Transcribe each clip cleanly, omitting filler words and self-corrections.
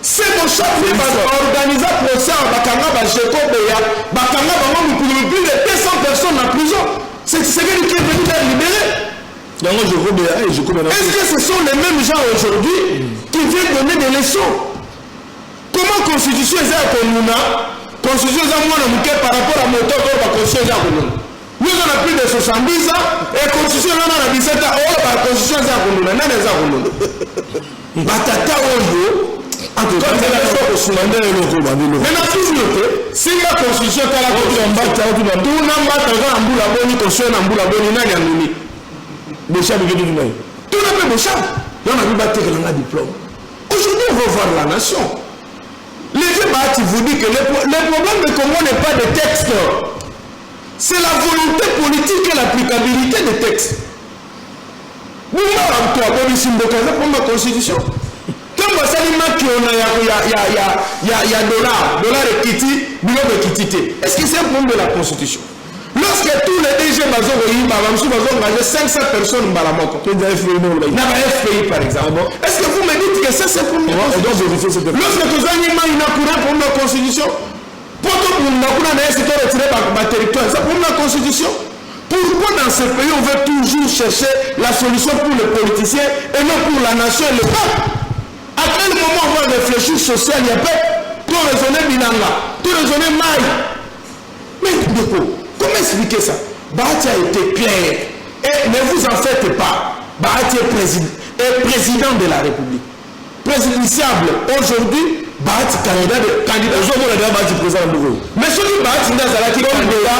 C'est mon chef qui va organiser un procès à Bakanga, Bakanga, plus de 200 personnes en prison. C'est ce qui est venu d'être libéré. Est-ce que ce sont les mêmes gens aujourd'hui qui viennent donner des leçons? Comment la constitution est à Konuna? Constitution est à moi par rapport à mon temps de la constitution est à Konuna. Nous on a plus de 70 ans et la constitution est à 17 ans. Oh, la constitution est à Konuna. Non, elle est à Konuna. Batata Oyo. En tout cas, c'est la chose que maintenant, toujours, si la constitution est à la constitution, tout n'a pas de temps en bout la bonne, constitution en bout la bonne, il n'y a pas de chef de Guinée. Tout n'a pas de chef. On a vu battre un diplôme. Aujourd'hui, on va voir la nation. Les débats qui vous disent que le problème de Congo n'est pas de texte. C'est la volonté politique et l'applicabilité des textes. Nous, on a un symbole pour ma constitution. Quand on a dollar et kiti, billet de kitité. Est-ce que c'est un problème de la constitution? Lorsque tous les DG ont engagé 500 personnes dans la mort, FPI par exemple, est-ce que vous me dites que ça c'est pour nous? Lorsque vous avez pour la constitution, c'est pour la constitution. Pourquoi dans ce pays on veut toujours chercher la solution pour les politiciens et non pour la nation et le peuple? À quel moment on va réfléchir social, il y a pas tout raisonner Bilanga, tout raisonner Maï. Mais comment expliquer ça? Bahati a été clair. Et ne vous en faites pas. Bahati est président de la République. Présidentiable aujourd'hui, Bahati candidat aujourd'hui on a Bahati président de vous. Mais celui qui Bahati Azalaki candidat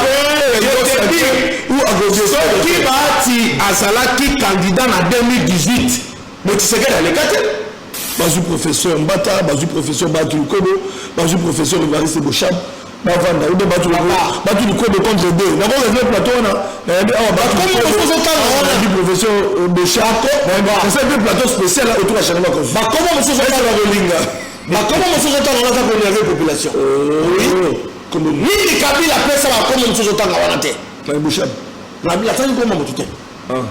qui Bahati Azalaki candidat en 2018. Mais tu sais qu'elle a les quatre. Bazou professeur Mbata, Bazou professeur Badou Kodo, Bazou professeur Evariste Bochab. Bavanda, ou de Badou Kodo contre deux. D'abord, le plateau, on a dit professeur Bochab. C'est un plateau spécial autour de la chaîne. Comment on se fait la Rolinga? Comment on se fait la population? Oui. Ni les Kabila appellent ça comme on se fait la Wanate. Bochab. La comment on se fait?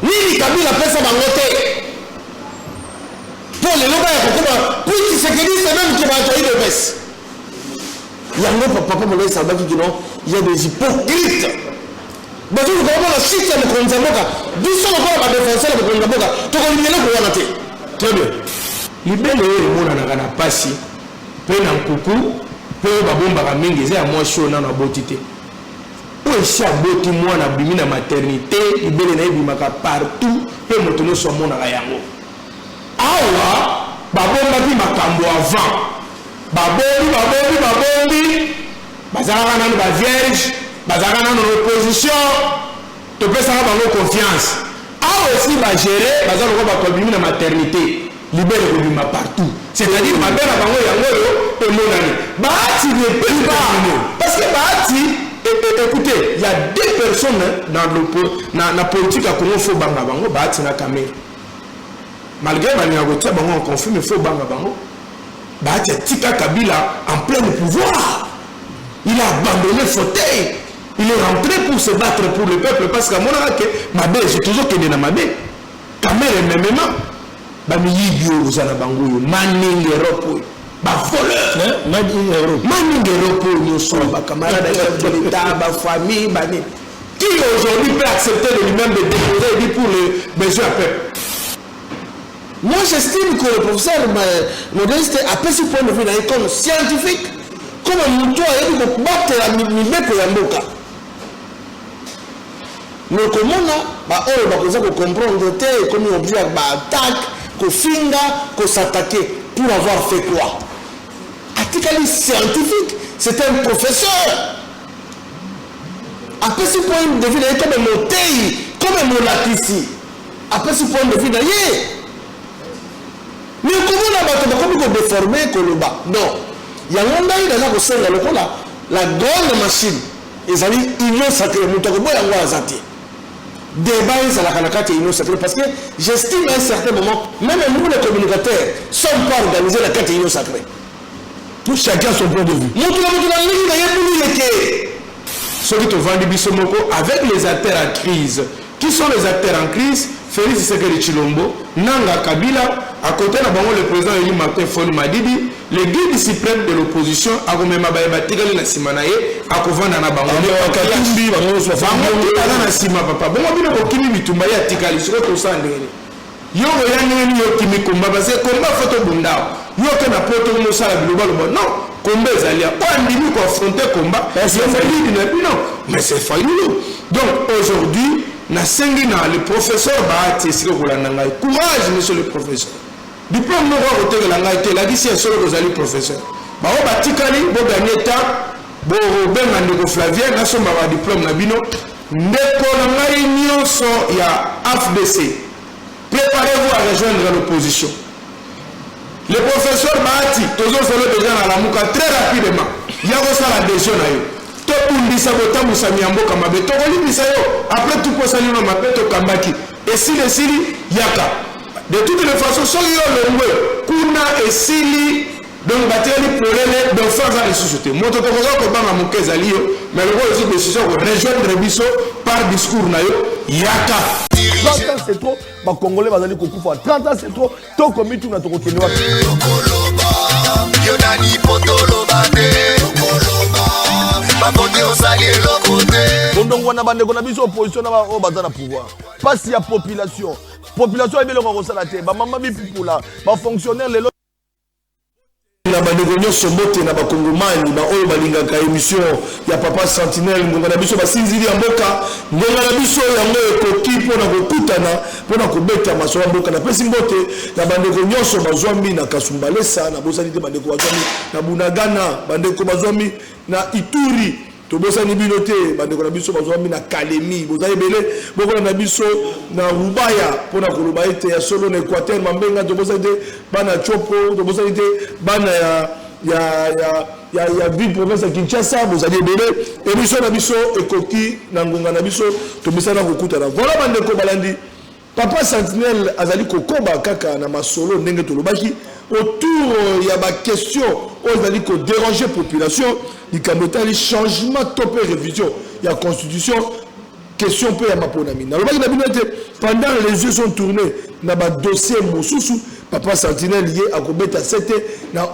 Ni les Kabila appellent ça Bangote. Pour les locaux, pour qui se dit c'est même qui va accueillir le baisse. Il y a un papa qui dit non, il y a des hypocrites. Mais tu vois, la chute de Konzaboka, d'où sont encore les défenseurs de Konzaboka, tu vas lui dire que très bien. Libéré le monde n'a pas si. Peu d'un coucou, peu babomba mingi, c'est à moi chaud dans la beauté. Où est-ce que beauté moi na bimi na maternité, libéré na bimaka partout, peu motono sur mon arayango. Awa, babomba bi makambo avant. Babombi, bazara na ba vierge, bazara na opposition, tu peux savoir dans confiance. Awa aussi va gérer, bazara ko ba bimi na maternité, libéré ko partout. C'est-à-dire ma belle bango yango et monani. Bahati ne peut pas parce que Bahati écoutez, il y a deux personnes dans la politique à Congo faut banga bango, Bahati na kamé. Malgré Maniagotia, on confirme qu'il faut Banga Bango. Bahati Tika Kabila en plein pouvoir. Il a abandonné le fauteuil. Il est rentré pour se battre pour le peuple parce qu'à mon avis, Mabé, j'ai toujours qu'aidé dans Mabé. Kamere même, Bamiyibio, vous allez Bango, Manning Europe, voleur, Manning Europe, nous sommes camarades de l'État, ma famille, qui aujourd'hui peut accepter de lui-même de déposer pour les besoins du peuple? Moi, j'estime que le professeur Modeste a pris ce point de vue comme scientifique, comme un mouton a dit que battre la mimèque et la moka. Mais comment on a comprendre comme on objet à attaque, qu'on finga, qu'on s'attaquer pour avoir fait quoi? Article scientifique, c'est un professeur. Après ce point de vue, comme un moteil, comme un molatissi. Après ce point de vue, mais comment on a déformé Koloba? Non. Il y a un monde qui a la grande machine. Ils ont dit union sacrée. Débat, c'est la canacate union sacrée. Parce que j'estime à un certain moment, même nous les communicateurs, ne sommes pas organisés la carte union sacrée. Tout chacun son point de vue. Celui qui vend du Bissomoko avec les acteurs en crise. Qui sont les acteurs en crise? Félix Sekeli Chilombo, Nanga Kabila, à côté de le président Eli Martin Fonu Madidi, le guide suprême de l'opposition, a même Babatikali na Simanaye, à Kovanda na Bango. Katumbi, Bango, na Sima Papa. Bon, on a Kimi Bitumbaye à Tikali, sur le Sandé. Yo, Yanni, yo, Kimi Kumba, parce que Kumba photo Bunda, yo, que na poto Moussa la global, non, Kumba Zalia, on dit nous confronter Kumba, c'est non, mais c'est fabuleux. Donc aujourd'hui, na sengina le professeur Bahati Siko Kolananga, courage monsieur le professeur. Diplôme no ko te la ngaite la disi solo rozali professeur. Ba o batikali bo gagner temps bo benga ndeko Flavien na somba ba diplôme na bino ndeko na ngai nyonso ya AFDC. Préparez-vous à rejoindre l'opposition. Le professeur Bahati toujours solo déjà na la muka très rapidement. Ya ko sala adhésion na yo. To undisa botamu samiyambo kama beto kolibisa yo après tout ko salino mapeto kambaki. Et si le sili yaka. De toutes les façons, si on le kuna et sili donc bateli polele donc faire ça les sociétés. Moi to ko ko banga mukeza liyo mais le rôle de décision ko rejoindre biso par discours na yo yaka. 30 ans c'est trop, ba congolais bazali kokufa. 30 ans c'est trop, to komi tu na to kokeni wa. Yo nani potolo bande. Ba bondi osali lokote. Ondongo na bande ko na biso opposition na ba o bazana pouvoir. Passe ya population. Population est bien ça la tête. Ba mama bi pupula, ba fonctionnaire les na bandeko nyonso mbote na bakongomani ba oyo balingaka émission ya Papa Sentinelle ngonga na biso basinzili ya mboka ngonga na biso yango ekoki mpona kokutana mpona kobeta maso ya mboka na pesi mbote na bandeko nyonso bazwami na Kasumbalesa na bosani te bandeko bazwami na Bunagana bandeko bazwami na Ituri tobosani bino te bandeko na biso bazwami na Kalemi bozali belé bokola na biso na Rubaya pona koloba ete ya solo na Équateur mambenga tobosani te bana Chopo tobosani te bana ya ville province ya Kinshasa bozali belé émission na biso ekoki na ngonga na biso tobisana kokutana voilà bandeko balandi Papa Sentinelle azali kokoba kaka na masolo ndenge tolobaki autour ya ba question ozali ko déranger population likambotali changement topé révision ya constitution question peu ya maponami na lobaki na binote pendant les yeux sont tournés na ba dossier mosusu Papa Sentinelle lié à kobeta c'était na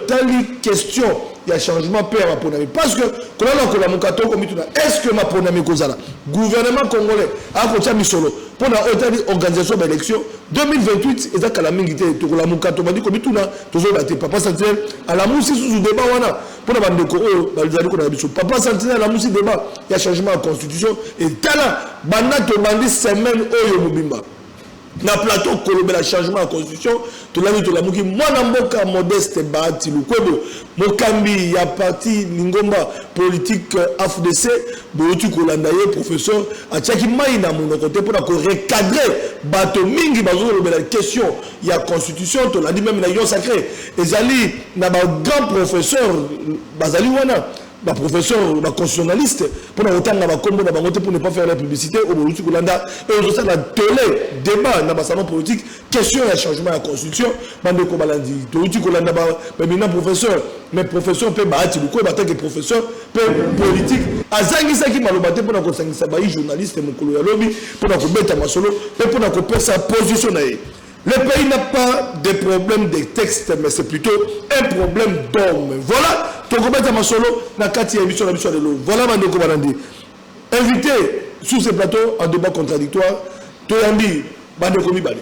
tali question il y a changement peu ya maponami parce que quand on a mukato komituna est-ce que maponami kozala gouvernement congolais a kotia misolo pour la organisation de l'élection 2028 et ça la mingi te to la mukato bandi komituna toujours la Papa Sentinelle à la musi sous débat wana pour la bande ko bazali ko na biso Papa Sentinelle à la musi débat il y a changement de constitution et tala banato bandi semaine oyo mobimba na plateau kolobela changement de constitution to la mito la muki mwana mboka Modeste Bahati Lukwebo mokambi ya parti Lingomba politique AFDC boyotu kolanda ye professeur atiaki mai na monoko te pour ko recadrer bato mingi bazo lobela question ya constitution to la dit même na yon sacré ezali na ba grand professeur bazali wana ba professeur ba constitutionnaliste pour na otanga ba kombo na bangote pour ne pas faire la publicité au boyotu kolanda et aussi la télé débat na ba salon politique question ya changement de constitution bande ko balandi boyotu kolanda ba mina professeur mais professeur peut Bahati Lukwebo ba tant que professeur peut politique azangisa ki malobate pour na ko sangisa ba journaliste mokolo ya lobi pour na ko beta masolo et pour na ko faire sa position na ye. Le pays n'a pas de problème de texte, mais c'est plutôt un problème d'homme. Voilà, Tokobeta Masolo, Nakati émission de l'émission de l'eau. Voilà, Mandeko Balandi. Invité sur ce plateau en débat contradictoire, Toyambi, Bandeko Mibale.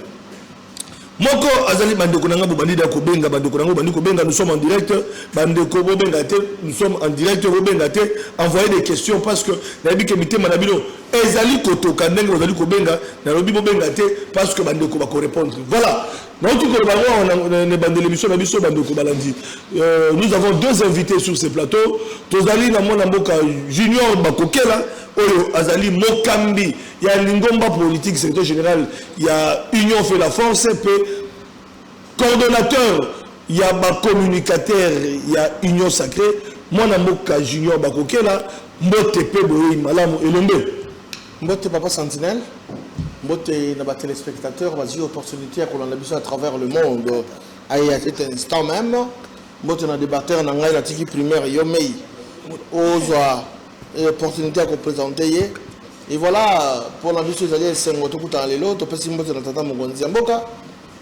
Moko azali bandeko nanga bobandi da kobenga bandeko nanga bandi kobenga nous sommes en direct bandeko bobenga te nous sommes en direct bobenga te envoyer des questions parce que na bi kemité manabilo ezali kotoka ndenge ozali kobenga na lobi bobenga te parce que bandeko ba ko répondre voilà donc ko ba on ne bande l'émission na biso bandeko balandi nous avons deux invités sur ce plateau tozali na mona mboka Junior Bakokela oyo azali mokambi ya Lingomba politique secrétaire général il y a Union fait la force peu coordonnateur il y a ba communicateur il y a Union sacrée mwana mboka Junior Bakokela mbote pe boyi malamu elombe mbote Papa Sentinelle mbote na ba téléspectateurs vas-y opportunité à kolanda biso à travers le monde à cet instant même mbote na débatteur na ngai na tiki primaire yomei ozwa et opportunité à présenter Et voilà, pour la mission des alliés, c'est un autre coup dans les lots. Tu peux s'y mettre dans Tata Mogonzi Amboka.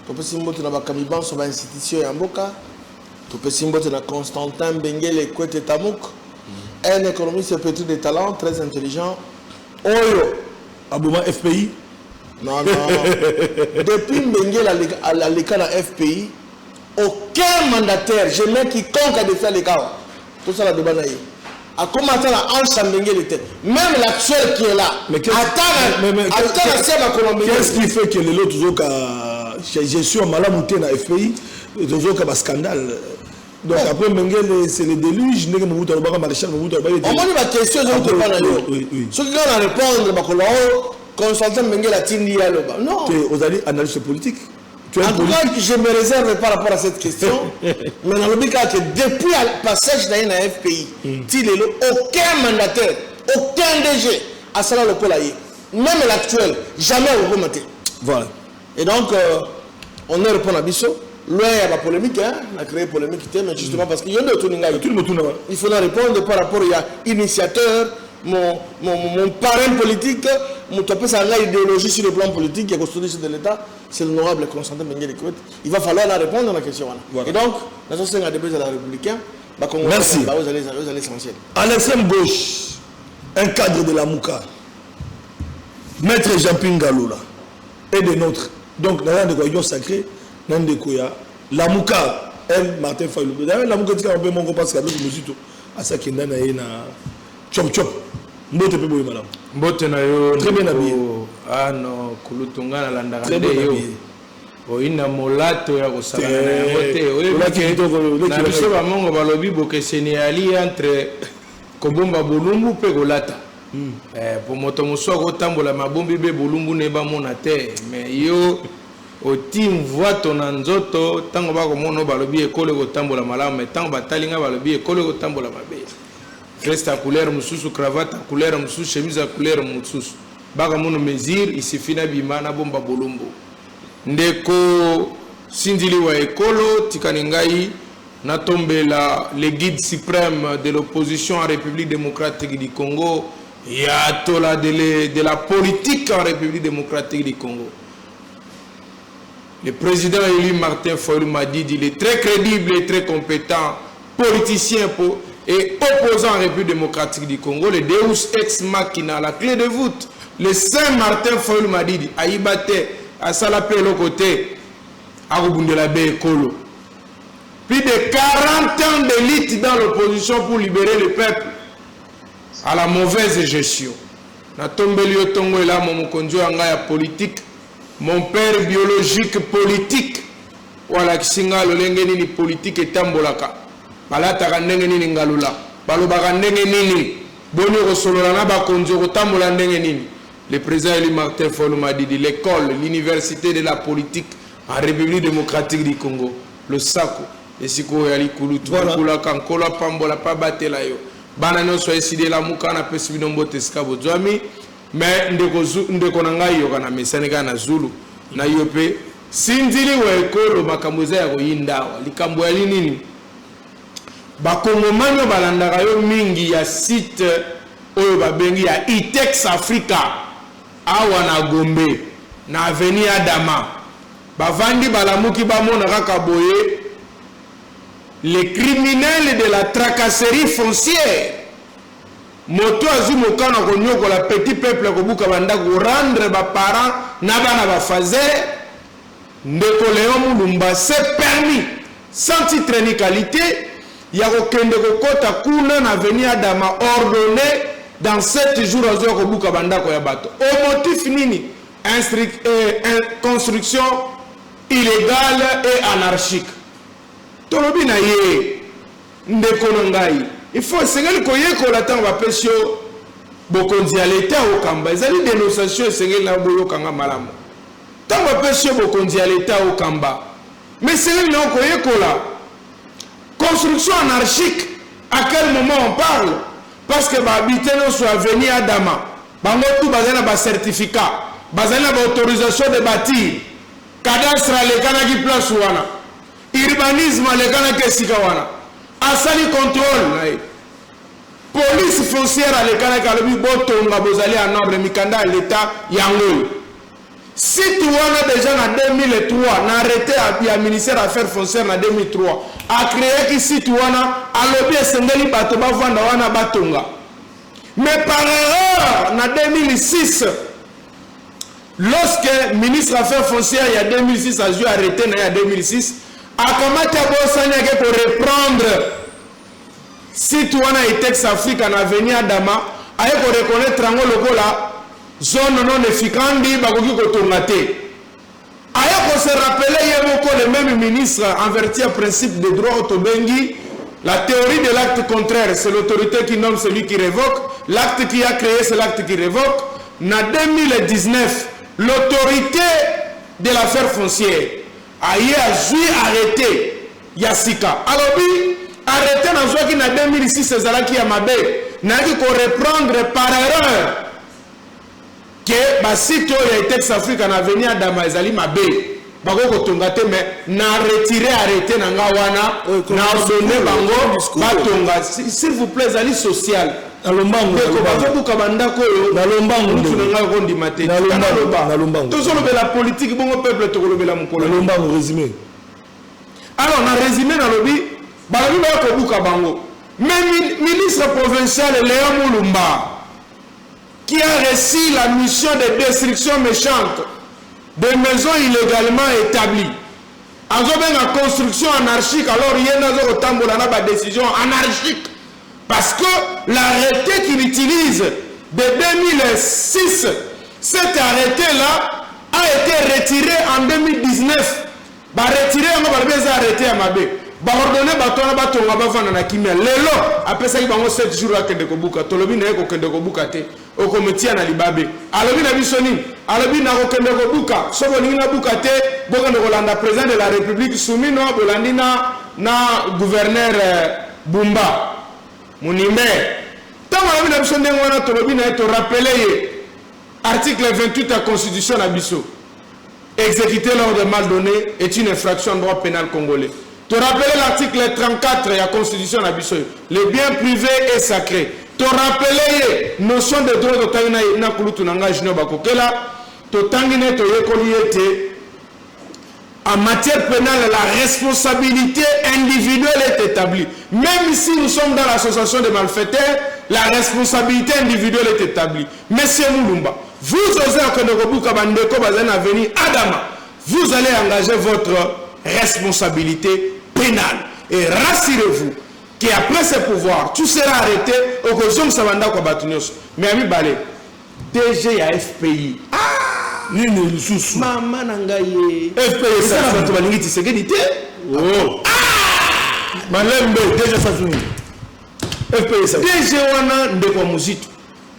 Tu peux s'y mettre dans la Kamiban sur l'institution Amboka. Tu peux s'y mettre dans Constantin Benguele Kwete Tamouk. Un économiste petit de talent, très intelligent. Oyo. Abouma FPI. Non, non. Depuis Benguele à l'écart de FPI, aucun mandataire, jamais quiconque a défait l'écart. Tout ça la demande. À commencer à même l'actuel qui est là. Mais qu'est-ce qui fait que les autres je suis en malamouté dans FPI, les autres scandale. Donc après Mengele c'est le déluge, on m'a dit ma question, je ne pas ceux qui vont répondre, consultant Mengele a Tindi à l'Oba. Non. Vous allez analyser politique. En tout cas, je me réserve par rapport à cette question. Mais dans le cas que depuis le passage dans la FPI, aucun mandataire, aucun DG à cela le Polaï, même l'actuel, jamais au remonté. Voilà. Et donc, on est répondre à Bissot. Loin, il y a la polémique, hein, on a créé polémique, mais justement parce qu'il y a deux tours. Il faut répondre par rapport à l'initiateur, mon parrain politique, mon topé ça a idéologie sur le plan politique qui est construit de l'État, c'est l'honorable Constantin Benguele Kwete. Il va falloir la répondre à la question. Voilà. Et donc, la société a débat de la Républicain. Merci. Vous allez l'essentiel. À l'extrême gauche, un cadre de la Mouka, Maître Jean-Pierre Ngalola, et des nôtres. Donc, dans la négociation sacrée, dans la Mouka, elle, Martin Fayou. D'ailleurs, la Mouka dit qu'on peut mon parce qu'avec le musique, à ça qui est dans Chop Chop. Mbote pe boye madame. Mbote na yo. Très bien habillé. Ah non, kulutunga na landa très bien habillé. Oina molato ya kosala na yote. Oye na biso ba mongo balobi boke sénéali entre kobomba bolumbu pe kolata. Pour moto muso ko tambola mabombi be bolumbu ne ba mona te, mais yo otim voito na nzoto tango ba ko mono balobi ekole ko tambola malamu, mais tango batalinga balobi ekole ko tambola mabe. Veste à couleur mususu, cravate à couleur mususu, chemise à couleur mususu. Baga mono mesure, il suffit na bima na bomba bolumbu. Ndeko sindili wa ekolo tikaningai na tombe le guide suprême de l'opposition en République démocratique du Congo. Il y a tout là de la politique en République démocratique du Congo. Le président élu Martin Fayulu m'a dit il est très crédible et très compétent, politicien et opposant en République démocratique du Congo, le Deus ex machina, la clé de voûte. Le Saint Martin Fayulu m'a dit Aïbate, à Salapé, le côté, à Rubundelabe et Kolo. Plus de 40 ans d'élite dans l'opposition pour libérer le peuple à la mauvaise gestion. Na tombeli tongo là mon konjo anga ya politique, mon père biologique politique. Wala kisinga lolenge ni politique etambolaka. Balata ndenge nini ngalula. Balobaka ndenge nini. Boni rosolola na ba konjo kotambola ndenge nini. Le président élu Martin Fayulu m'a dit l'école, l'université de la politique en République démocratique du Congo, le Sako, et Siko Yali Kulu, Tukula Kankola Pambola Pabatela yo. Banano soit décidé la Mouka na Pesibinon Boteska Bodzwami, mais ndeko nangai yo kana mesaneka na Zulu na yope sindili wa ekolo makamboza ya koyinda likambo ya nini bakongomano balandaka yo mingi ya site oyo babengi ya Itex Africa awa na Gombe na avenue Adama bavandi balamuki bamona kaka boye les criminels de la tracasserie foncière moto azumokana konyoko la petit peuple kobuka banda ko rendre ba parents na bana ba fazer ndeko Léon Mulumba c'est permis sans titre ni qualité ya kokende kokota kuna na avenue Adama ordonné dans 7 jours azo kobuka banda ko ya bato au motif nini construction illégale et anarchique tolobi na ye ndeko ngai il faut sengeli koyeko la tango bapesio bokonzi ya l'état au kamba ezali dénonciation sengeli na boyo kanga malamu tango bapesio bokonzi ya l'état au kamba mais sengeli na koyeko la construction anarchique à quel moment on parle parce que babiteno soit venu à Adama bango tout bazana ba certificat bazana ba autorisation de bâtir cadastre lekana ki place wana urbanisme lekana ke sika wana asali contrôle police foncière à l'école kalobi botonga bozali en ordre mikanda l'état yango si tu as déjà en 2003 n'a arrêté à ministère affaires foncières en 2003 a créé qui si tu as lobby sengeli bato bavanda wana batonga mais par erreur en 2006 lorsque ministre affaires foncières il y a 2006 a dû arrêter il y a 2006 a commencé à bosser pour reprendre si tu as été Afrique en avenir Adama a pour reconnaître en lokola zone non efficandi bakoki kotonga te aya ko se rappeler yemoko le même ministre en vertu du principe de droit autobengi la théorie de l'acte contraire c'est l'autorité qui nomme celui qui révoque l'acte qui a créé c'est l'acte qui révoque en 2019 l'autorité de l'affaire foncière a eu arrêté Yassika alors oui arrêté dans ce qui en 2006 c'est là qui a mabé n'a qui ko reprendre par erreur que ba site ya Tex Afrique en avenir Adama ezali mabe bako kotonga te mais na retirer arrêté na nga wana na donner bango batonga s'il vous plaît ezali social na lombango ko bako kabanda ko na lombango tu nga ko ndimate na lombango to solo la politique bongo peuple to kolobela mukolo na lombango résumé alors na résumé na lobi balobi ba ko buka bango même ministre provincial Léon Mulumba qui a reçu la mission de destruction méchante des maisons illégalement établies. En la construction anarchique, alors il y a une décision anarchique. Parce que l'arrêté qu'il utilise de 2006, cet arrêté-là a été retiré en 2019. Retiré, on va arrêter à Mabé. Ordonné batona batonga bavana na kimia lelo apesa ki bango 7 jours akende kobuka tolobi na ko kende kobuka te okometia na libabe alobi na bisoni alobi na ko kende kobuka soko ni na buka te boka ne kolanda président de la république soumis no bolandi na gouverneur Bumba Munimbe tama alobi na bisoni ngwana tolobi na to rappeler article 28 de la constitution na biso exécuter l'ordre mal donné est une infraction au droit pénal congolais. Te rappeler l'article 34 de la Constitution nabiso. Le bien privé est sacré. Te rappeler notion de droit de tangina na kulutu nanga jino bakokela. Te tangine te yekoliete. En matière pénale, la responsabilité individuelle est établie. Même si nous sommes dans l'association des malfaiteurs, la responsabilité individuelle est établie. Monsieur Mulumba, vous osez à Kondokobuka Bandeko Bazen Avenir Adama, vous allez engager votre responsabilité pénale. Et rassurez-vous qu'après ce pouvoir, tout sera arrêté au Kozom Savanda Kwabatunios. Mais ami Balé, DG à FPI. Nini lisusu mama nangaye FPI ça va te balingi tisekedi te oh malembe déjà ça fini FPI ça DG wana ndeko muzitu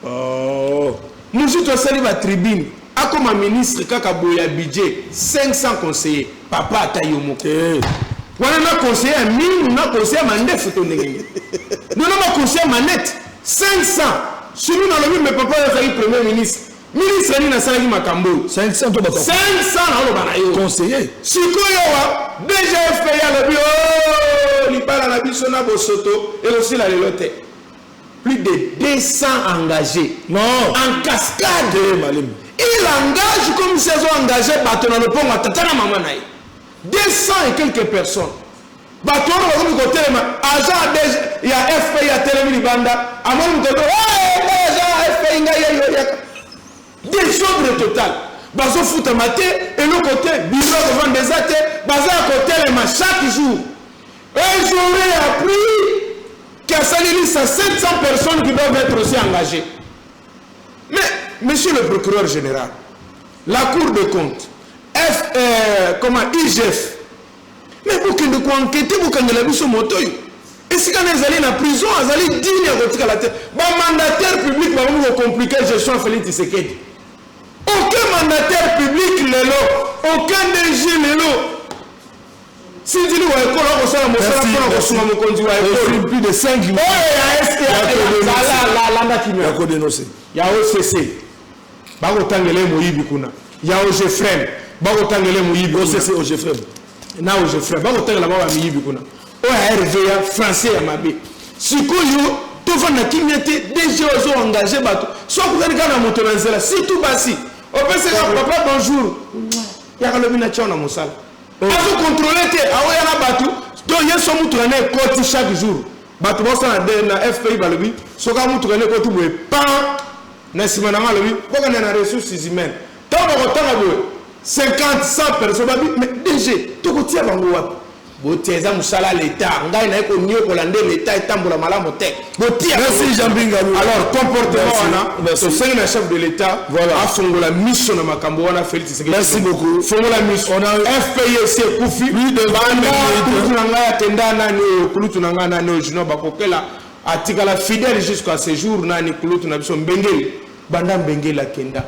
oh muzitu asali ba tribune akoma ministre kaka boya budget 500 conseillers papa atayomoko wana na conseiller minu na conseiller mandefu to ndenge non na conseiller manette 500 celui na lobi me papa azali premier ministre ministre ni na salaki makambo 500 to bato 500 na bana yo conseiller sikoyo wa déjà FPI la bio libala na biso na bosoto et aussi la lelote plus de 200 engagés non en cascade malim il engage comme si ils ont engagé bato na lopongo tatana mama na 200 et quelques personnes bato na ko côté agent déjà il y a FPI à Télémi Banda amon ko agent FPI ngaya désordre total. Bazo fout maté et le côté bureau devant des athées, basé à côté les matchs chaque jour. Et j'aurais appris qu'il y a 700 personnes qui doivent être aussi engagées. Mais, monsieur le procureur général, la Cour de compte, IGF, mais vous pouvez enquêter, vous pouvez la vie moto. Et si quand vous allez en prison, vous allez digne à la tête. Le mandataire public va vous compliquer la gestion Félix Tshisekedi. Aucun mandataire public n'est là, aucun DG n'est là. Si tu dis que plus de 5 jours. Il y a OCC. Il y a OGFREM. OCC, OGFREM. Na OGFREM. Il y a RVA français à Mabé. Si to fa na kimete DG ozo engager bato so ko zali kana moto na nzela surtout basi o pese ka papa bonjour ya ka lobi na chona musala azo contrôler te awo ya na bato to yeso mutu na koti chaque jour bato bosa na FPI balobi so ka mutu na koti boe pa na sima na ngalobi boka na ressources humaines to ba ko tanga boe 50 100 personnes mais DG to ko tia bango wapi botieza musala l'état ngai na ko nyo ko lande l'état etambola malamu te botia merci Jean Binga alors comportement wana so c'est le chef de l'état voilà afongola mission na makambo wana Félix Tshisekedi merci beaucoup fongola mission on a FPIC kufi lui de banda tunanga tenda nani kulutu nanga nani jino bakokela atikala fidèle jusqu'à ce jour nani kulutu na biso mbengeli banda mbengeli akenda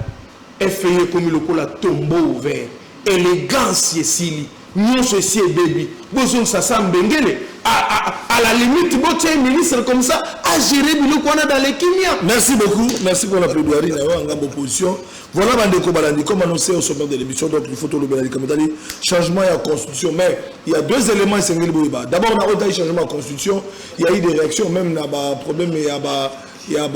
FPIC comme lokola tombeau ouvert élégance yesili nyonso esi baby bozo sasa mbengele à la limite botie ministre comme ça à gérer biloko wana dans les kimia. Merci beaucoup, merci pour la plaidoirie na en gamme opposition. Voilà Bandeko Balandi comme annoncé au sommet de l'émission, donc il faut tout le Balandi comme dit changement à la constitution, mais il y a deux éléments essentiels. D'abord on a eu changement à la constitution, il y a eu des réactions même na ba problème il y a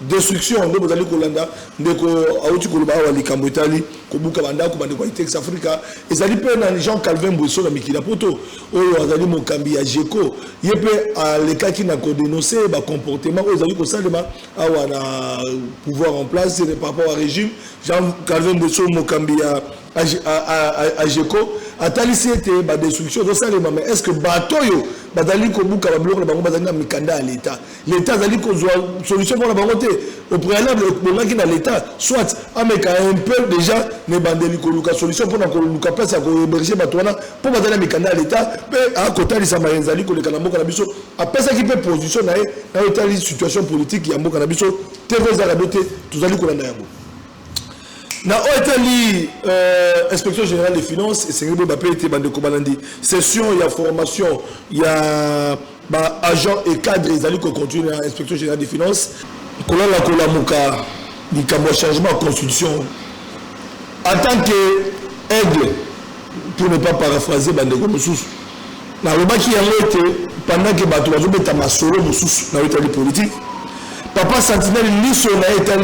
destruction de Bozali Kolanda ndeko auti koloba wa likambo etali kobuka banda ko bande ko Tex Africa ezali pe na Jean Calvin Bosso na mikila poto oyo azali mokambi ya Jeko yepe alekaki na ko dénoncer ba comportement ezali ko salema awa na pouvoir en place par rapport au régime Jean Calvin Bosso mokambi ya à Jeko atalisi ete ba destruction de salema mais est-ce que batoyo bazali kobuka ba bloc na bango bazali na mikanda à l'état azali ko solution pour la bangote au préalable bonaki na l'état soit ameka un peu déjà ne bandeli ko luka solution pour na ko luka place ya ko héberger batwana pour bazali mikanda à l'état pe a kotali sa maenzali ko le kana mboka na biso apesa ki pe position na etali situation politique ya mboka na biso TV za radote tuzali ko landa yabo na etali inspection générale des finances et c'est ngebo ba pe été Bandeko Balandi session il y a formation il y a bah, agents et cadres, ils allaient continuer à l'inspection générale des finances. Kola la kola muka, du changement de constitution. En tant qu'aigle, pour ne pas paraphraser Bandeko Moussous, dans le bas qui a été, pendant que Batou a joué à solo Moussous, dans l'état politique, Papa Sentinelle, lui, sur l'état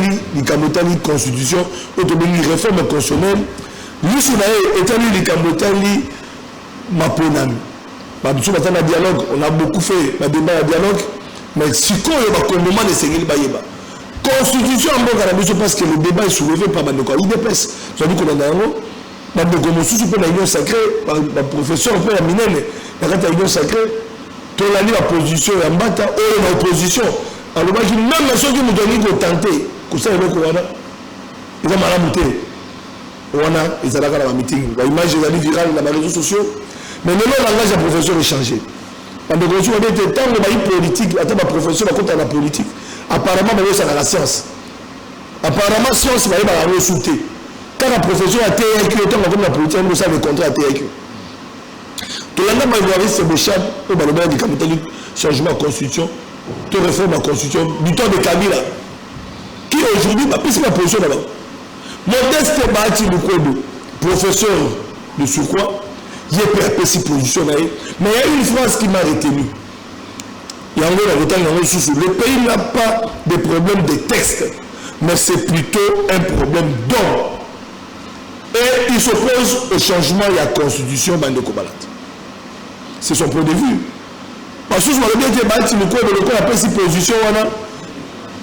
de constitution, autonomie réforme constitutionnelle, lui, sur l'état de Maponami. Nous avons un dialogue, on a beaucoup fait un débat à dialogue, mais si on a un moment de série, constitution en bon parce que le débat est soulevé par Bandeko IDPS. Ça veut dire qu'on a un Bandeko Moussous pour l'union sacrée, par le professeur pour la minenne, la union sacrée, tout l'année la position, la mbata, ou l'opposition. Alors même ceux qui nous donnent de tenter, que ça est le Corona, ils ont mal à monter. Ils ont la meeting, l'image est virale dans les réseaux sociaux. Mais le langage du professeur est changé. Quand on a été tant de politique, attends, le professeur va compter la politique. Apparemment, c'est dans la science. Apparemment, la science va être sauter. Quand le professeur a TRQ, tant que la politique, on a le contrat à TRQ. Tout le monde va voir ces béchades, on va le changement de constitution, de réforme de la constitution, du temps de Kabila. Qui aujourd'hui va plus la position là-bas. Modeste Bahati Lukodo, professeur de surcroît, il y a peu de position mais il y a une phrase qui m'a retenu. Le pays n'a pas de problème de texte, mais c'est plutôt un problème d'homme. Et il s'oppose au changement de la constitution Bandeko Balandi. C'est son point de vue. Parce que je me dis que Bahati Lukodo, le a pris cette position.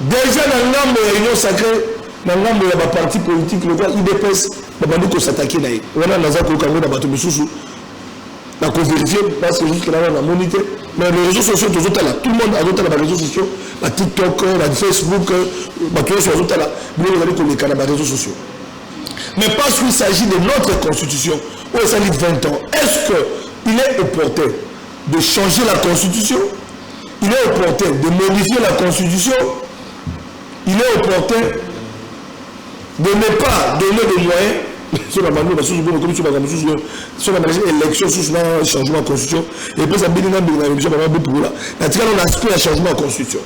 Déjà dans la réunion sacrée, dans le parti politique, le IDPS, Bandeko s'attaquer. On a Nazako Kango dans Bato Missoussou. La vérifier parce que jusque là on a monité mais les réseaux sociaux tout le monde a d'autres les réseaux sociaux la TikTok la Facebook bah tous les autres là nous on va dire les réseaux sociaux mais parce qu'il s'agit de notre constitution où ça dit 20 ans est-ce que il est opportun de changer la constitution il est opportun de modifier la constitution il est opportun de ne pas donner de moyens sur la manière sur l'élection sur le changement de constitution et puis ça bénit on aspire à changement de constitution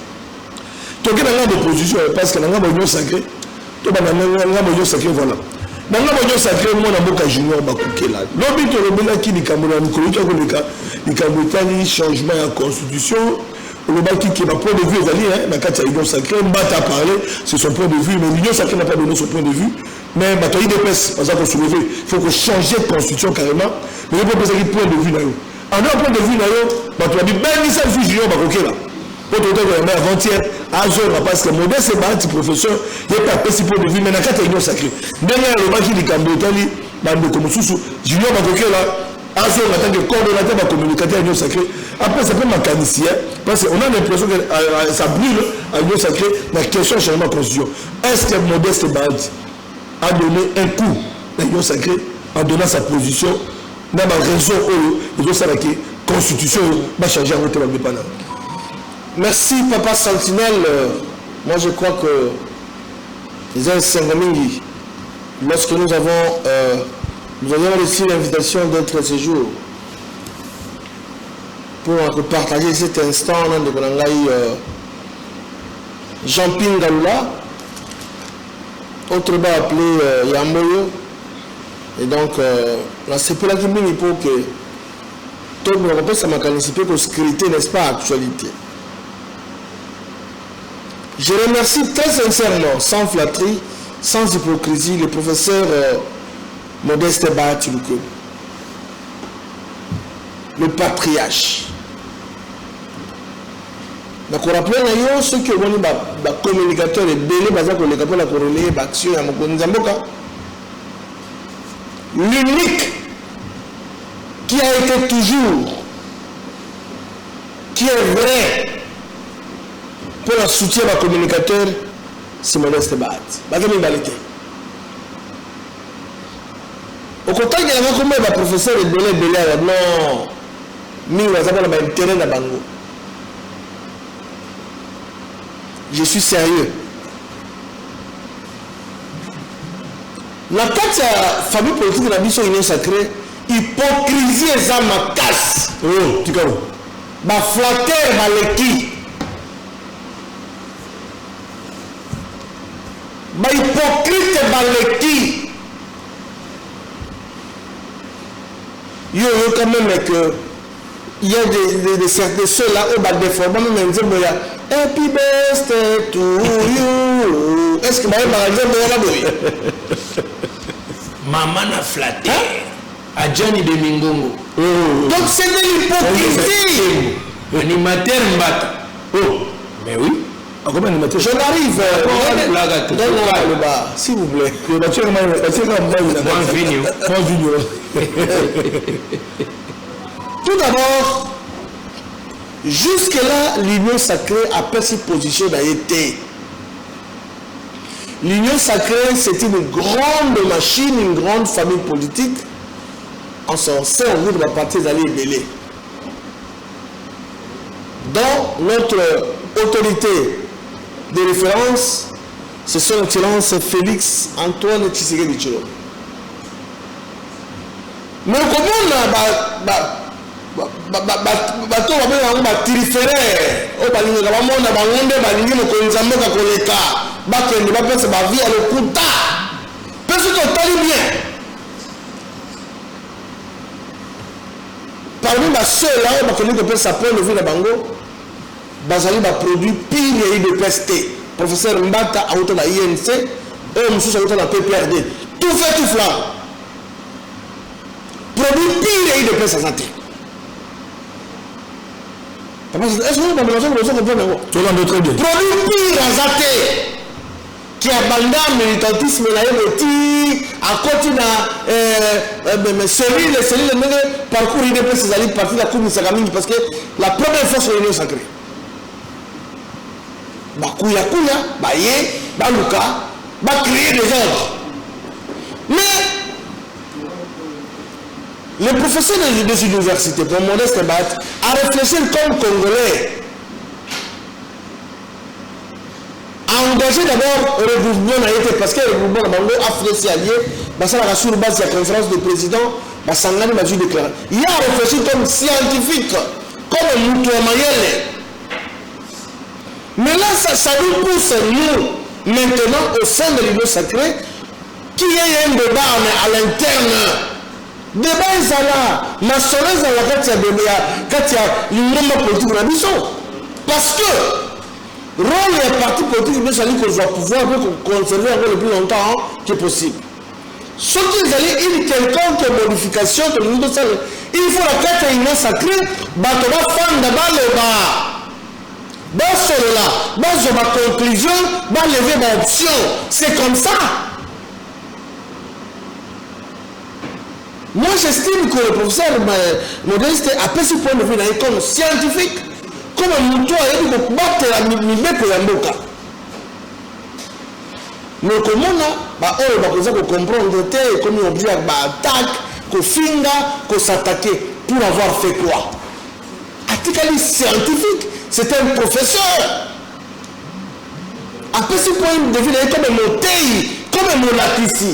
donc il y a une opposition parce que dans la union sacrée voilà dans la union sacrée moi on a junior bakukela l'objet de rebella qui dit Cameroun changement de constitution Le bal qui ma point de vue est dans le l'Union sacrée, Mbata a parlé, c'est son point de vue, mais l'Union sacrée n'a pas donné son point de vue. Mais il y a des pèses, par exemple, soulever, il faut changer de constitution carrément, mais il faut penser qu'il point de vue. En un point de vue, tu as dit, ben, il s'est fait junior, ok là. Pour te dire que avant-hier, à Zora, parce que modeste, c'est un professeur, il n'y a pas de point de vue, mais dans le l'Union sacrée. Derrière le bal qui dit Cambotali, comme sous junior, ok là. En tant que coordonnateur de la communication à l'Union sacrée, après ça peut mécanicien, parce qu'on a l'impression que ça brûle à l'Union sacrée la question de changement de constitution. Est-ce que Modeste Badi a donné un coup à l'Union sacrée en donnant sa position dans la raison où il doit savoir que la constitution va changer en retour de Panama? Merci Papa Sentinelle. Moi je crois que les Saint-Domingue, lorsque nous avons reçu l'invitation d'être séjour pour partager cet instant de Jean-Ping Galula, autrement appelé Yamboyo. Et donc, c'est pour la qui il faut que tout le monde ça m'a participé pour scruter, n'est-ce pas, actualité. Je remercie très sincèrement, sans flatterie, sans hypocrisie, le professeur Modeste Baatuluko, le patriarche. Donc, on rappelle ceux qui ont des communicateurs et belé basés pour les capables de relayer l'action à Mokonzamboka. L'unique qui a été toujours, qui est vrai pour le soutien des communicateurs, c'est Modeste Baat. Au contraire, il y a combien de professeurs et belé non, mais il y a un intérêt dans Bango. Je suis sérieux. La famille politique de la mission Union sacrée, hypocrisie et ça ma casse. Oh, tu connais. Ma flatteur, ma l'équipe. Ma hypocrite, ma l'équipe. Yo, quand même que il y a des certains ceux-là où bah déformant même dire moya happy birthday to you. Est-ce que ma exemple là boy? Maman n'a flatté. À Gianni de Mingongo. Donc c'est de l'hypocrisie. Animateur Mbata. Oh, mais oui. J'en arrive. Dans le bas, s'il vous plaît. Tout d'abord, jusque-là, l'Union sacrée a perçu position d'AET. L'Union sacrée, c'est une grande machine, une grande famille politique. En son sein, au bout de la partie d'aller belé. Dans notre autorité de référence, c'est son excellence Félix Antoine Tshisekedi Tshilombo. Mais comment bato babengaka batirifere oyo balingaka bamona bango nde balingi mokonzi ya mboka koleka bakende bapesa bavie ya lokuta mpe soki otali bien parmi basela oyo bakondi kopesa point de vue na bango bazali baproduit pire ya UDPS te. Professeur Mbata auta na INC oyo mosusu auta na PPRD tout fait tout flamme produit pire ya UDPS aza te. Est-ce que vous avez besoin de comprendre? Produit pire azaté qui a bandé militantisme à côté de celui de parcours IDPS c'est allé partir de la Coupe de Sagaming parce que la première fois sur l'Union sacrée. Bakouya, Baye, Baluka, va créer des ordres. Mais le professeur des universités, pour Modeste Baat, a réfléchi comme Congolais, a engagé d'abord le regroupement parce que le regroupement a fait allié, ça a sur base de la conférence de président, Sangani m'a déclaré. Il a réfléchi comme scientifique, comme Moutoua-Mayele. Mais là, ça nous pousse, nous, maintenant, au sein de l'Union sacrée, qu'il y ait un débat à l'interne. Débat ezala na soleza la kati ya bébé kati ya lingomba politique na biso Parce que rôle des partis politiques, mais ça dit qu'on doit pouvoir conserver encore le plus longtemps que possible. Ce qu'ils allaient une quelconque modification, il faut la carte union sacrée, battra fan d'abord le bas. Dans cela, dans ma conclusion, dans lever ma option. C'est comme ça. Moi, j'estime que le professeur Modeste a pris ce point de vue comme scientifique, comme un mouton a dit que battre la mimée pour la boca. Mais comment on a comprendre comme un objet d'attaque, qu'on finga, qu'on s'attaquer pour avoir fait quoi? Article scientifique, c'est un professeur. Après ce point de vue, comme un moteil, comme un monatici.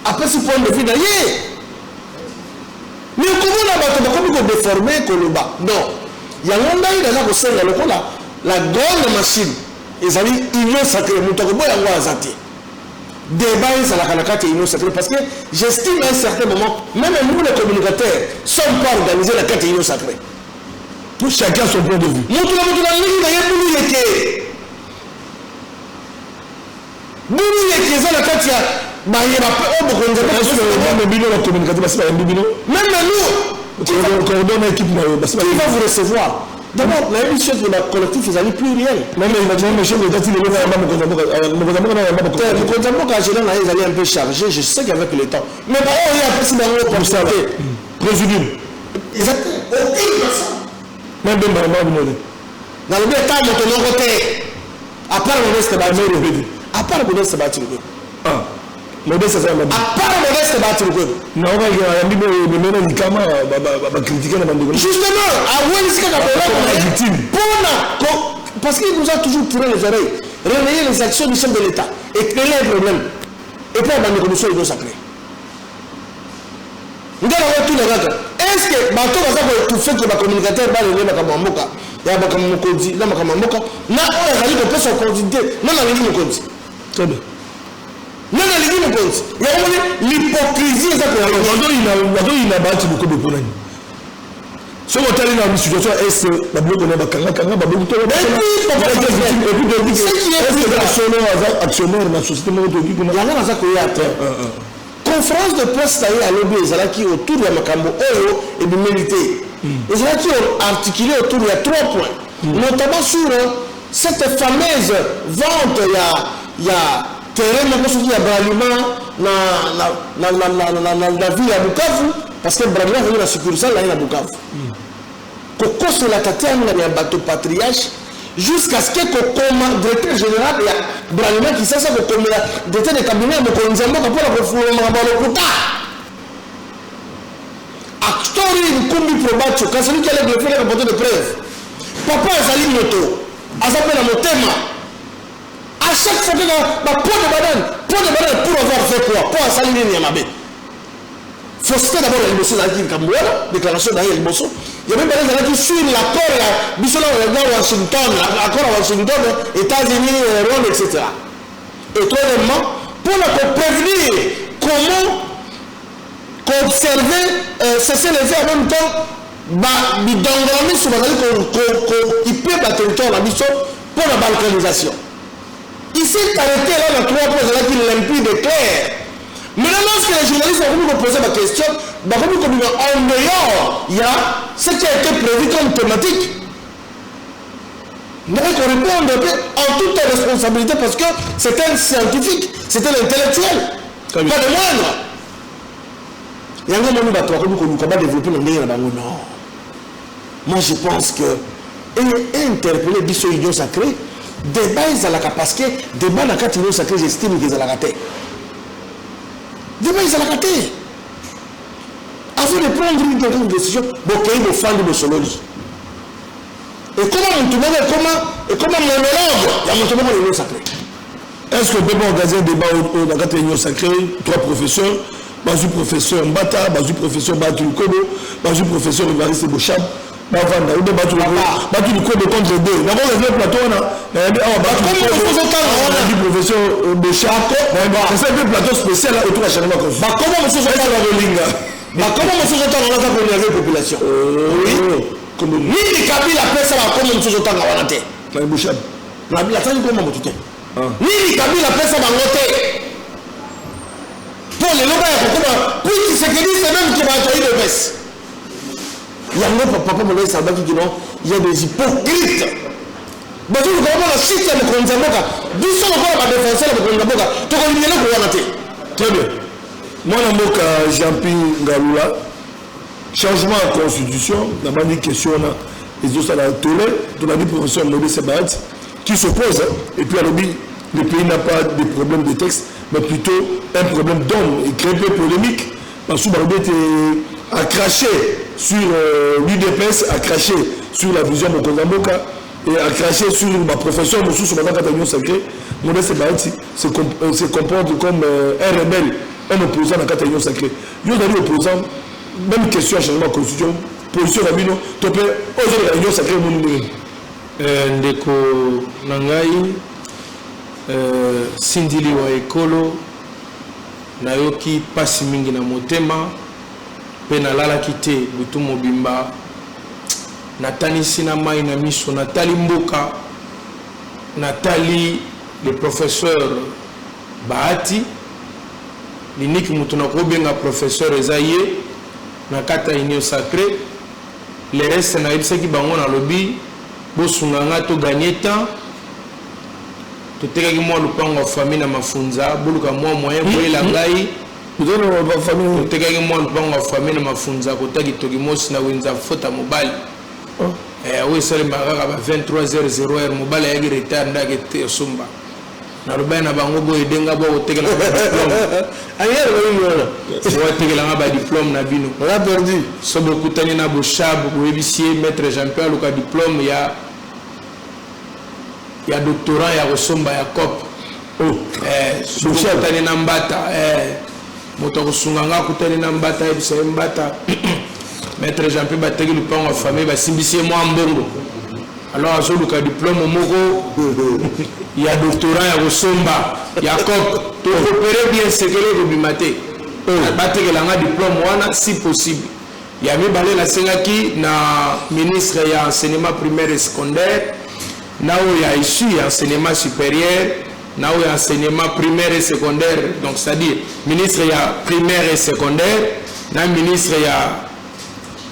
Après ce point de vue, mais comment on a déformé Koloba? Non. Il y a un monde qui a aussi la grande machine. Ils ont dit union sacrée. Nous avons dit débat sur la carte union sacrée. Parce que j'estime à un certain moment, même nous les communicateurs, ne sommes pas organisés la carte union sacrée. Pour chacun son point de vue. Nous même nous, qui va vous recevoir? D'abord, la même chose de la collectif, ils allaient plus réel. Même les choses de ils allaient un peu chargés, je sais qu'avec le temps. Mais par contre, il y a plus d'opportunités. Présidium. Exactement. Aucune personne. Même dans le même temps, mon côté, à part Modeste Bâti. À part Modeste Bâti. Modeste c'est un à part Modeste Bâti. Non, on va critiquer la bande. Justement, à Wenska parce qu'il nous a toujours tiré les oreilles, relayer les actions du chef de l'État, éclairer les problèmes, et puis la commission de sacré. Nous avons tous les gars. Est-ce que bateau va tout fait que le communicateur va lever la Kamamoka, il y a Bakamokozi, la Kamamoka, n'a pas eu de personne quantité, non, la ligne de compte. Très bien. Non, la ligne de compte. Il y a l'hypocrisie, ça peut aller. Il a battu beaucoup de problèmes. Si on est allé dans une situation, est-ce que la bloc de Bakanga, actionnaire dans la société, conférence de presse à l'OB, qui autour de Makambo et de Mérité. Ils ont articulé autour de 3 points, notamment sur cette fameuse vente, il y a terrain, il y a Bralima, la ville à Bukavu, parce que Bralima a la sécurité à Bukavu. Koko sur la tatane, il y a un bateau patriarche, jusqu'à ce que le directeur général de Bralima qui s'est fait comme le directeur de cabinet de Konzambo pour la Fouloumabalokuta. Actori, une combi probatio, quand celui qui allait greffer les rapports de preuve. Papa est allé moto, a s'appelé la motema. À chaque fois que pot de banane, pour avoir fait quoi? Pour salir Niamabé. Il faut citer d'abord l'émotion d'Aki Kamouela, déclaration d'Aki Bosso. Il y a même des gens qui suivent l'accord à Washington, l'accord à Washington, États-Unis, Rwanda, etc. Et troisièmement, pour prévenir comment observer, cesser les faits en même temps, bidongami sur qu'il peut battre le territoire pour la balkanisation. Il s'est arrêté là dans 3 points, là qu'il limpide et clair. Maintenant, lorsque les journalistes ont voulu me poser ma question, en dehors, il y a ce qui a été prévu comme thématique. Mais qu'on réponde en toute responsabilité parce que c'est un scientifique, c'est un intellectuel, pas de moindre. Il y a un moment où on va développer le nez. Non. Moi, je pense que interpeller Bisso Union Sacrée, débat ils ont parce que débat dans la carte Union Sacrée, j'estime qu'ils ont la raté. Débat ils ont la raté. Avant de prendre une décision, il faut faire de Sololi. Et comment monologue, il y a mon Union Sacrée. Est-ce qu'on peut organiser un débat dans la carte Union Sacrée, 3 professeurs, Bazou professeur Mbata, Bazou professeur Batou Kobo, Bazou professeur Evariste Bochab, Bavanda, ou de Batou Kobo contre 2. D'abord, le plateau, on a dit professeur Bochab, c'est un plateau spécial autour de la chaîne. Comment monsieur Zotan a Rolinga? Comment monsieur Zotan a la population? Oui. Ni les Kabila appellent ça comme mosusu ozotanga wana te natangi koma motu te nini Kabila apesa bango te mpo lelo baya kokoma puis Tshisekedi c'est même qui bato ya UDPS yango papa Molai salbaki kino il y a des hypocrites bato lokoma na site ya mokonzi ya mboka biso lokola badefenseur ya mokonzi ya mboka tokolingi eloko wana te. Très bien. Mwana mboka Jean-Pierre Ngalula changement de constitution n'a pas dit question là les autres à la télé on a dit professeur Maudit Sebaat qui s'oppose et puis alors le pays n'a pas de problème de texte mais plutôt un problème d'homme et créé peu polémique parce que Maudit a craché sur l'UDPS, a craché sur la vision de Mboka et a craché sur ma professeur Moussou sur ma Union sacrée. Maudit Sebaat se comporte comme un rebelle, un opposant à la Union sacrée. Il y a des opposants. Même question à changement de constitution, position Rabino, tu peux oser la réunion sacrée mon Ndeko Nangai, Sindili wa Ekolo, Nayoki pasi mingi na motema, penalala kite butu mobimba, Natani Sinamai na miso, Natali Mboka, Natali le professeur Bahati, Liniki Mutunako benga professeur Ezaye, nakata Union sacrée les restes na yebisa ki bango na lobby bosunganga to gagner temps to tekaki mo lupango wa famille na mafunza buluka mo moyen ko ila ngai ndono wa famille to tekaki mo lupango wa famille na mafunza ko taki toki mosi na wenza fota mobile we sale magaka ba 23h00 mobile ya retard ndake te sumba na rubana bango boy denga bo tekela diplôme ayer bo tekela ba diplôme na bino on a perdu sobo kutani na boshab bo ebisier maître Jean-Pierre Luka diplôme ya doctorat ya Rosomba ya COP sobo kutani na mbata moto kusunganga kutani na mbata ebisa mbata maître Jean-Pierre bateki lupango wa famille ba simbisie mo mbongo alors azo luka diplôme moko ya doctorat ya Rosomba ya COP to opérer bien sekele ko bimate batekela nga diplôme wana si possible ya mibale la sengaki na ministre ya enseignement primaire et secondaire na o ya issu ya enseignement supérieur na o ya enseignement primaire et secondaire donc c'est-à-dire ministre ya primaire et secondaire na ministre ya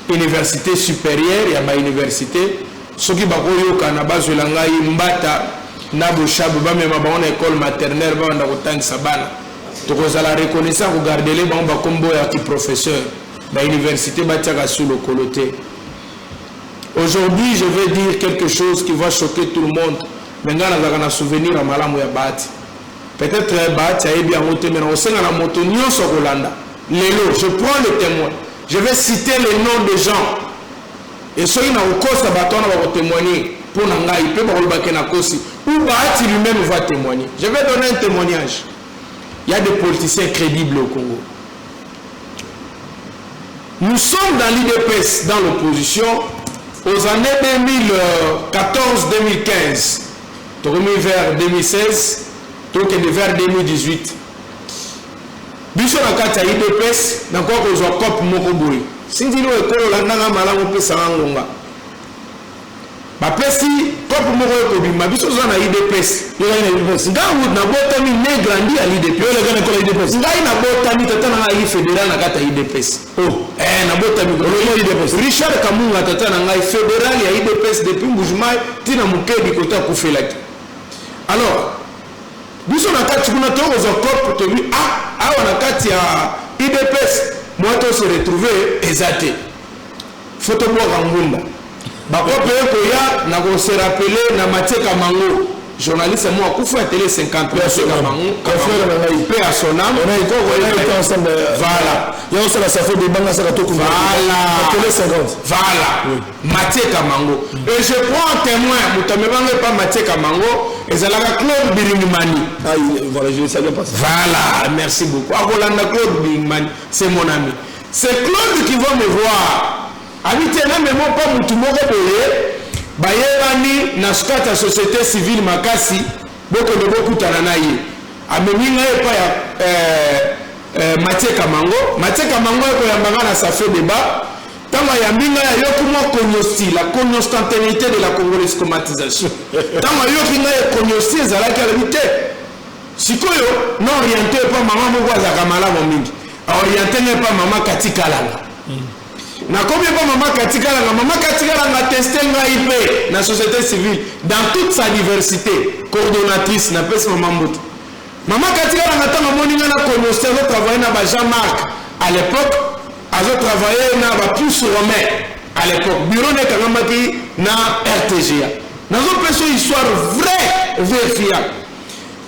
université supérieure ya ba université soki bakoyoka na bazwela ngai mbata na boshabu bamema bango na école maternelle banda kotangisa bana tokozala reconnaissant kogarder bango bakombo ya ki professeur ba université batiaka sous le coloté. Aujourd'hui je vais dire quelque chose qui va choquer tout le monde mais ngana zaka na souvenir à malamu ya Bahati peut-être Bahati a bien monté mais on sait na moto nyonso kolanda lelo je prends le témoin je vais citer les noms des gens et ceux qui n'ont pas batona va témoigner pour Nangai peut pas le na kosi ou Bahati lui-même va témoigner. Je vais donner un témoignage. Il y a des politiciens crédibles au Congo. Nous sommes dans l'IDPS dans l'opposition aux années 2014-2015 tourné vers 2016 donc vers 2018 biso na kati ya IDPS na kwa kozwa COP moko boye sindilo ekolo landanga malamu pesa ngonga bapesi COP moko ekobima biso za na IDPS yo na IDPS ngangu na botami ne grandi à l'IDPS yo le gana ko IDPS ngai na botami tata na ngai fédéral na kata IDPS na botami ko IDPS Richard Kamunga tata na ngai fédéral ya IDPS depuis Mbujimai tina mukedi kota kufelaki alors biso na kati kuna to za COP to bi awa na kati ya IDPS moi to se retrouver ezate photo bo ngunda bakope ko ya na ko se rappeler na Mateka Mango journaliste moi kufu à télé 50 personnes Mango confrère na IP à son âme on a été ensemble voilà il y a aussi la safo de banga ça to voilà télé 50 voilà Mateka Mango et je prends en témoin mutamebanga pas Mateka Mango et ça la Claude Biringimani voilà je ne savais pas ça voilà merci beaucoup Akolanda Claude Biringimani c'est mon ami c'est Claude qui va me voir habité na même pas mutu moko boye bayebani na skata société civile makasi boko de bokutana na ye ameminga epa ya Mateka Mango ko yambanga na ça fait débat Tama yambinga ya yokuma konyosti, la constantanéité de la congolescomatisation. Tama yokinga ya konyosti ezalaki à l'habité. Sikoyo, non orienté pas maman moko azaka malamu mingi. Orienté n'est pas maman Katikalanga. Na combien pas maman Katikalanga? Maman Katikalanga testé l'IP na société civile dans toute sa diversité. Coordonnatrice na pèse maman Mbout. Maman Katikalanga tama moninga na konyosti a travaillé na ba Jean-Marc à l'époque. A travaillé na ba plus romain à l'époque. Bureau de Kangamaki na RTGA. Dans une personne histoire vraie, vérifiable.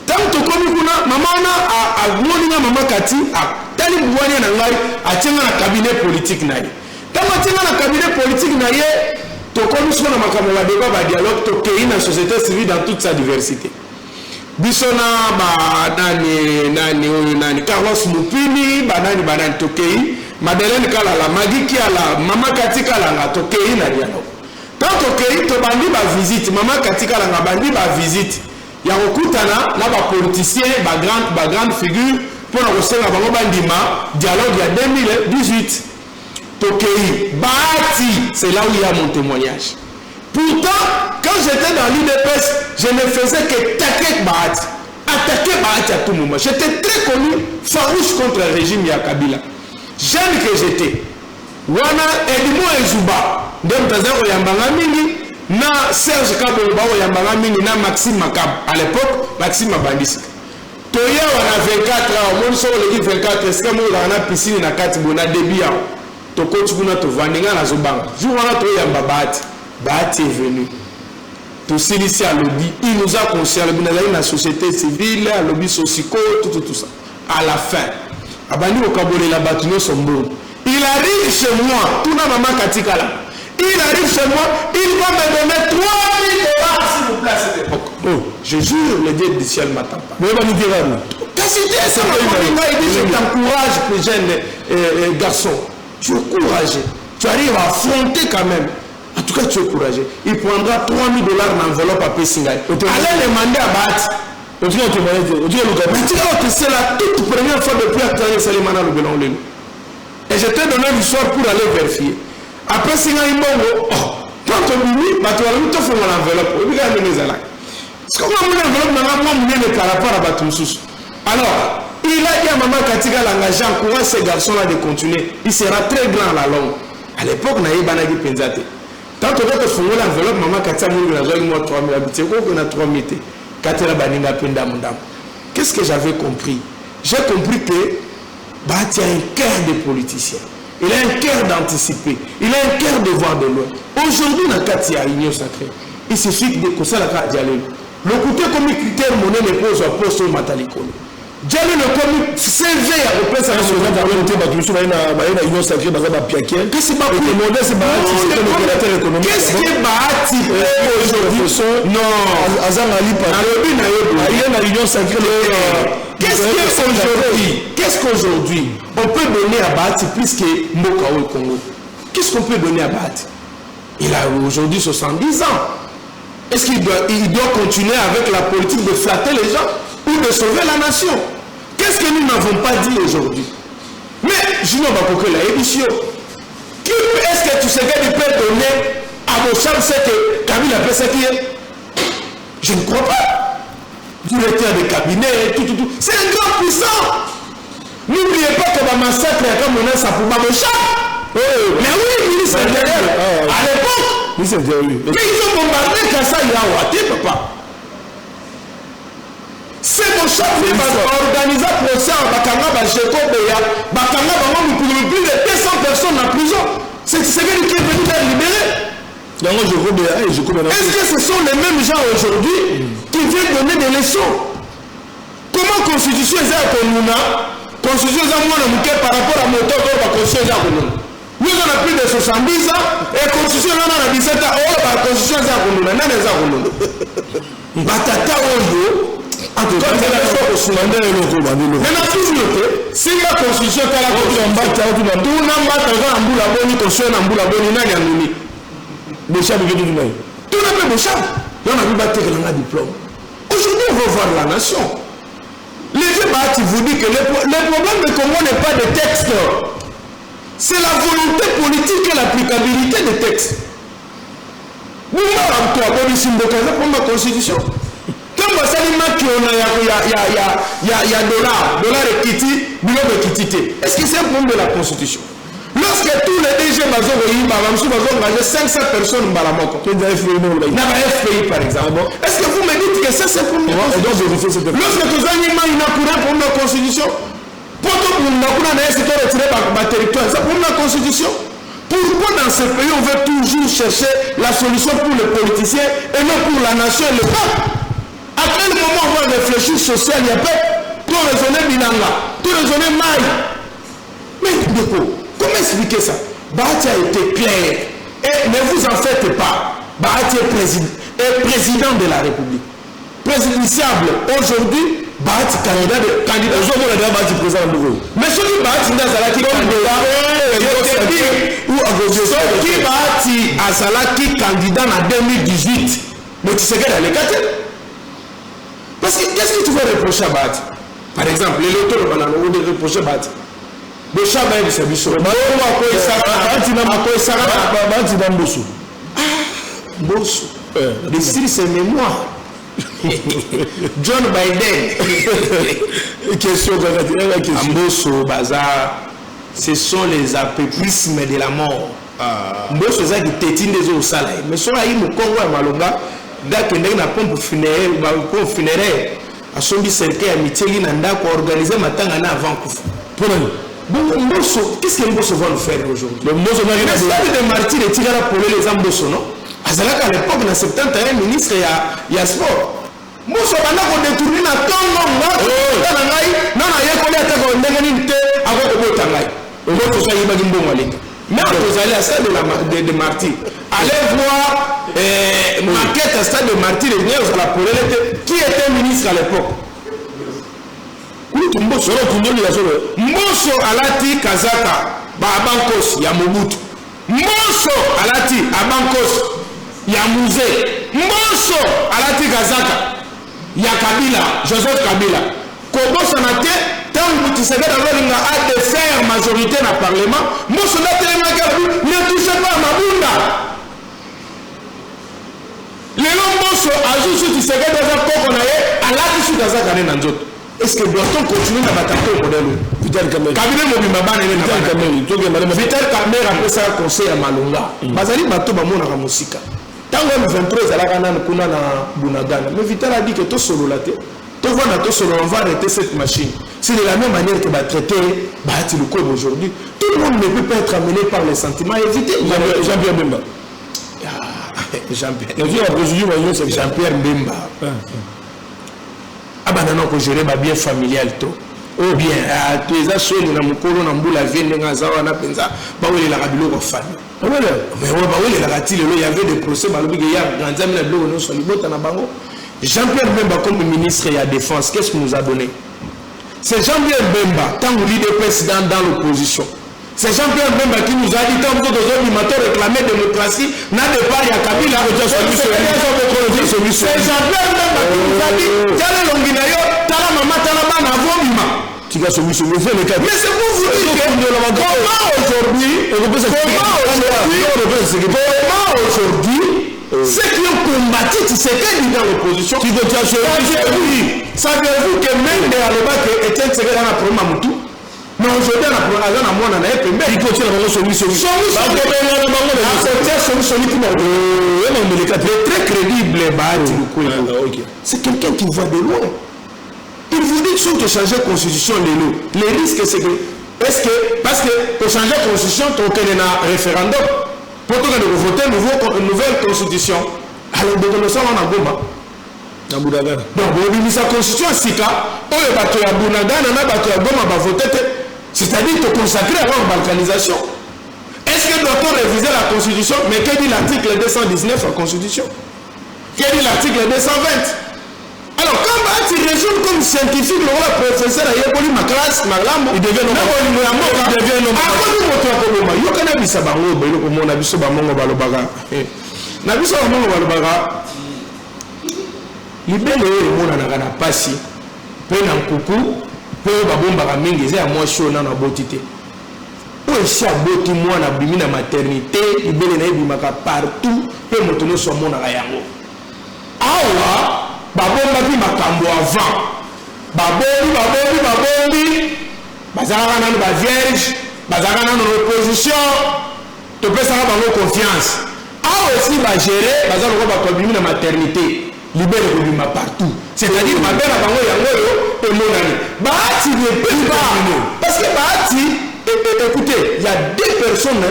Tant que comme kuna maman a moninga maman Kati a tali bouania na ngai a tient na cabinet politique na ye. Tant que tient na cabinet politique na ye, to comme sur na makambo ba débat ba dialogue to kei na société civile dans toute sa diversité. Bisona ba nani Carlos Mupini ba nani to kei Madeleine Kalala, Madi Kiala, Maman Kati Kalanga, Tokei na dialogue. Quand Tokei, to bandi ba visite, Maman Kati Kalanga bandi ba visite. Ya okutana na ba politicien, ba grande figure pour na kosenga bango bandima dialogue ya 2018. Tokei, Bahati, c'est là où il y a mon témoignage. Pourtant, quand j'étais dans l'UDPS, je ne faisais que taquer Bahati. Attaquer Bahati à tout moment. J'étais très connu, farouche contre le régime ya Kabila. Jeune que j'étais, wana Edimo Ezuba, dem tazero yambanga mingi, na Serge Kabolo bao yambanga mingi, na Maxime Makab, à l'époque, Maxime Mabandisika. Toya wana 24 ans, mon solo le 24 ans, est-ce que moi wana piscine na kati bona débia, to coach kuna to vandinga na zobanga. Jour wana to yamba Bahati est venu. Tout ici à lobby, il nous a conseillé à la société civile, à lobby socico, tout ça. À la fin. Abandi okabole la batuno sombo. Il arrive chez moi, tout na maman Katikala. Il arrive chez moi, il va me donner 3 000 $ s'il vous plaît à cette époque. Oh, je jure, le Dieu du ciel m'attend pas. Mais on va nous dire je t'encourage, jeune garçon. Tu es courageux. Tu arrives à affronter quand même. En tout cas, tu es courageux. Il prendra 3 000 $ dans l'enveloppe à Pessingaï. Allez demander à Bahati. C'est la toute première fois depuis que Salimana le Belon. Et je t'ai donné l'histoire pour aller vérifier. Après, si on quand on dit, tu vas tout faire l'enveloppe. C'est comme alors, il a dit à Maman Katika l'engagé, encourage ces garçons-là de continuer. Il sera très grand à la longue. À l'époque, on a eu Banagi Penzate. Quand on a fait l'enveloppe, Maman Katika m'a dit 3 000 habitants. On a 3 000. Qu'est-ce que j'avais compris? J'ai compris que Bahati a un cœur de politicien. Il a un cœur d'anticiper. Il a un cœur de voir de loin. Aujourd'hui, dans le cas de l'Union sacrée, il suffit de que ça la carte d'y aller. Le côté comme critère monnaie les pose au poste au Matalikolo. Diallo le comme CV à repérer sa nationalité dans le thème de l'Union sacrée dans la Piaquet. Qu'est-ce que c'est Bahati? Qu'est-ce que Bahati aujourd'hui? Non. Azan Ali dans l'Union sacrée. Qu'est-ce qu'aujourd'hui on peut donner à Bahati plus que Mokao et Congo? Qu'est-ce qu'on peut donner à Bahati? Il a aujourd'hui 70 ans. Est-ce qu'il doit continuer avec la politique de flatter les gens ou de sauver la nation? Qu'est-ce que nous n'avons pas dit aujourd'hui? Mais je ne vais pas la édition. Est-ce que tu sais que tu peux donner à vos chambres c'est que Kabila a fait ce qui est? Je ne crois pas. Directeur de cabinet, tout. C'est un grand puissant. N'oubliez pas que le massacre est comme on a ça pour Babochat. Mais oui, ministre intérieur. À l'époque, mais ils ont bombardé Kassa Yaouate, papa. C'est mon chef qui va organiser un procès à Bakanga, Bacheko, Beya, Bakanga, plus de 200 personnes en prison. C'est celui qui est venu les libérer. Est-ce que ce sont les mêmes gens aujourd'hui qui viennent donner des leçons? Comment constitution est à Konuna? Constitution est à moi par rapport à mon temps de la constitution est à Konuna. Nous on a plus de 70 ans et constitution est à 17 ans. Oh, la constitution est à Konuna. Non, c'est à Konuna. Batata Oyo. En tout cas, c'est la chose que mais n'a toujours été. Si la constitution est à la constitution, tout le monde va avoir un bout la bonne, constitution un bout la bonne, il n'y a rien. Béchab, tout le monde. Tout le monde Béchab. On a vu battre un diplôme. Aujourd'hui, on va voir la nation. Les vieux Bahati vous dit que le problème de Congo n'est pas de texte. c'est la volonté politique et l'applicabilité des textes. Nous avons pour ma constitution. Quand vous savez qu'il y a dollar et kiti, est-ce que c'est un problème de la constitution? Lorsque tous les DG engagé 500 personnes dans la FPI par exemple, est-ce que vous me dites que ça c'est pour la constitution? Lorsque vous avez pour la constitution, c'est pour la constitution. Pourquoi dans ce pays on veut toujours chercher la solution pour les politiciens et non pour la nation et le peuple? À quel moment on va réfléchir social, il y a pas tout raisonner Bilanga, tout raisonner Maï. Mais comment expliquer ça? Bahati a été clair. Et ne vous en faites pas. Bahati est président de la République. Présidentiable aujourd'hui, Bahati candidat Bahati président de vous. Mais ce qui Bahati Azalaki candidat en 2018. Mais tu sais qu'elle a les 4. Parce que qu'est-ce que tu veux reprocher à Bahati? Par exemple, les lotos de reprocher à Bahati. Le chabin de ce bichon. Le style c'est mémoire. John Biden. Question. Mbosso, Bazar. Ce sont les apéprismes de la mort. Mbosso, c'est ça qui tétine des eaux au salaire. Mais sur la île, au Congo et Malonga, dès qu'il y a une pompe funéraire, à son cercle amitié, il y a organisé matin avant Koufou. Bon, Mbosso, qu'est-ce que Mbosso va nous faire aujourd'hui? Le Mbosso n'a rien à dire. Le martyr de Tigara pour les Mbosso, non? À l'époque, dans 71, ministre, il y a sport. Mbosso, on a détourné la Tongo, non, il y a combien de temps avant de voter Tangaï. Mbosso, ça y est, il y a mais vous allez à stade de martyr. Allez voir maquette à stade de martyr qui était ministre à l'époque. Mbosso alati Kazaka Babankos ya Mobutu. Mbosso alati Abankos ya Mouze. Mbosso alati Kazaka ya Kabila, Joseph Kabila. Kobosa nate tant que tu sais que l'on a de faire majorité dans le Parlement. Mbosso ne touche pas à Mabunda. Les Mbosso ajoute sur tu sais que dans un corps qu'on a alati sur Kazaka Nanzot. Est-ce que doit-on continuer à battre au modèle? Vital Kamerhe. Vital Kamerhe après ça conseil à Malonga. Bazali bato bamona ka musika. Tango M23 ezalaka nana kuna na Bunagana. Mais Vital a dit que tout solo la tête. Tout va na tout solo, on va arrêter cette machine. C'est de la même manière que va traiter Bahati Lukwebo aujourd'hui. Tout le monde ne peut pas être amené par les sentiments. Évitez. Jean-Pierre Bemba. Jean-Pierre Bemba. Ah ben non, que gérer bien familial tout. Oh bien, tu es assuré de la mukoro na mbula vende ngazawa na penza, ba wele la rabilo ko famille. Mais ba wele la ratile il y avait des procès balobi que ya ganzami na bilo no so libota na bango. Jean-Pierre Bemba comme ministre de la Défense, qu'est-ce qu'il nous a donné? C'est Jean-Pierre Bemba, tant que leader président dans l'opposition. C'est Jean-Pierre Bemba qui nous a dit tant que d'autres animateurs réclamaient démocratie, n'a de part ya Kabila. C'est Jean-Pierre Bemba qui nous a dit tala longinayo, tala mama, tala bana vomima. Mais c'est pour vous dire comment aujourd'hui ceux qui ont combattu Tshisekedi dans l'opposition, savez-vous que même de Aloba que Etienne Tshisekedi a un problème à Moutou? Mais aujourd'hui, on a un il continue à avoir solution. Très crédible, c'est quelqu'un qui voit de loin. Il vous dit que si on changer la constitution, les risques, c'est que, parce que pour changer la constitution, il y a un référendum. Pour voter une nouvelle constitution, alors nous sommes en Goma. Donc, vous avez sa constitution, on est battu à Bunagana, on a battu à Goma, on va voter. C'est-à-dire te consacrer à la balkanisation. Est-ce que doit-on réviser la constitution? Mais que dit l'article 219 de la constitution? Que dit l'article 220? Alors, quand tu résumes comme scientifique, le professeur a école ma classe, ma lambe, il devient non. Il devient non. Il y a un peu de sabango, il y a un peu de sabango, balobaga. Nabiso bamongo balobaga. Libele le monde na pasi. Pe na kuku. Pe babomba mingi za moi chaud na botité. oyo aboti mwana abimi na maternité libele na ebimaka partout mpe moto nyonso amonaka yango awa babombaki makambo avant babombi bazalaka nano bavierge bazalaka nano na opposition topesaka bango confiance awa aussi bagere baza lokwa bato babimi na maternité libele kobima partout c'est-à-dire mabe na bango yango oyo emonani baati ne peut pas parce que baati écoutez il y a deux personnes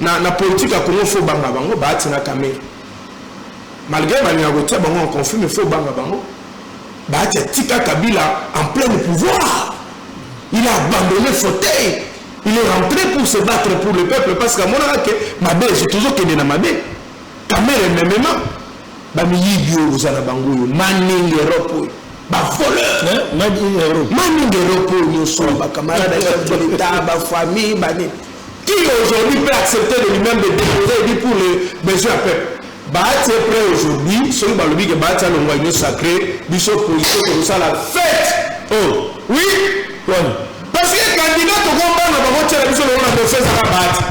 dans la politique à Congo faut banga bango baati na kamera malgré balinga kotia bango en conflit mais faut banga bango baati tika Kabila en plein pouvoir il a abandonné fauteuil il est rentré pour se battre pour le peuple parce que mon que mabe c'est toujours que na mabe kamera même bamiyibi oyo ozala bango oyo maninga erope oyo bavoleur maninga erope oyo nyonso bacamarade ya chef de l'état bafamille banini qui aujourd'hui peut accepter de lui-même de déposer dit pour le besoin à peuple baati prêt aujourd'hui soki balobi ke baati alongwa union sacré biso politique tokosala fête oh oui parce que candidat tokombana bango tiala biso longo na bofesaka baati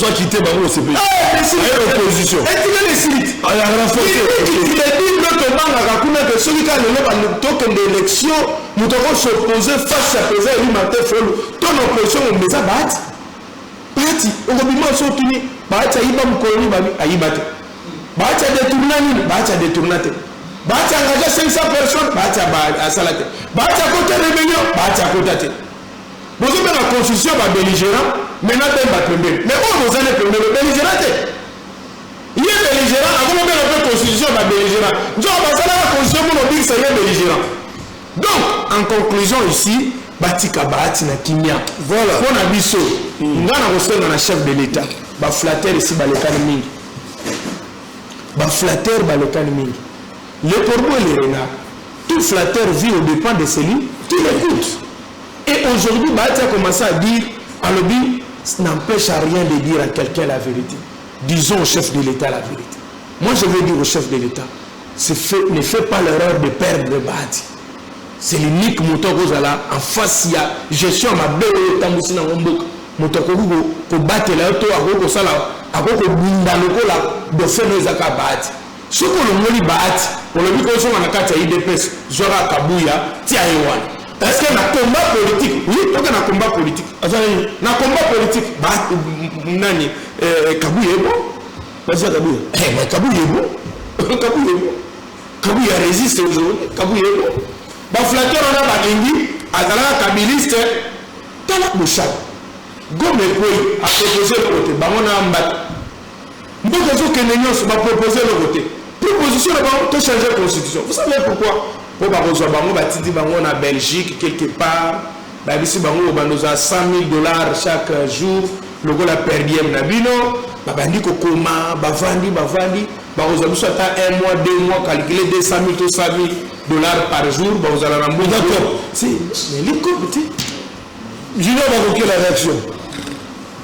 soit quitter bango c'est plus l'opposition et tu les sites il dit que banga kuna que celui qui a le token d'élection nous devons s'opposer face à présent et matin folo ton opposition on met ça bati on obima so tuni bati ayiba mkoloni babi ayibate bati détourner bati détourner bati engager 500 personnes bati à salate bati à côté rébellion bati à côté vous avez la constitution va belligérant maintenant ben va tomber mais on vous allez tomber le belligérant il est belligérant avant même la constitution va belligérant genre parce que la constitution on dit que c'est belligérant donc en conclusion ici batika bahati na kimia voilà on a biso ngana kosenga na chef de l'état ba flatter ici balekani mingi ba flatter balekani mingi le corbeau et le renard tout flatteur vit au dépend de celui qui l'écoute. Et aujourd'hui, Bahati a commencé à dire, à lobby, ça n'empêche à rien de dire à quelqu'un la vérité. Disons au chef de l'État la vérité. Moi, je veux dire au chef de l'État, ne fais pas l'erreur de perdre Bahati. C'est l'unique moteur que vous avez en face, il y a gestion à ma belle tambousi na ngomboka. Moteur que vous pouvez battre là, à quoi que bunda loko là, de faire nos accords Bahati. Ce que l'on dit Bahati, on le dit que nous sommes en carte IDPS, Zora Kabuya, Tia Ewan. Est-ce qu'il y a un combat politique? Oui, il y a un combat politique. Un combat politique. Nani, Kabuya est bon. Vas-y, Kabuya. Mais Kabuya est bon. Kabuya est bon. Kabuya résiste aujourd'hui. Kabuya est bon. Baflateur, on a Balingi, Azala, Kabiliste, Tala Bouchard. Gomme Koui a proposé le côté. Bamona Ambat. Mboko Kenyos va proposer le côté. Proposition, on va changer la constitution. Vous savez pourquoi? Pour barozo bango batidi bango na Belgique quelque part ba bisi bango bandoza $100,000 chaque jour logo la perdiem na bino ba bandi ko koma bavandi barozo biso ata 1 mois 2 mois calculer $200,000 to $100,000 par jour barozo la rambo d'accord si mais les comptes Junior va coquer la réaction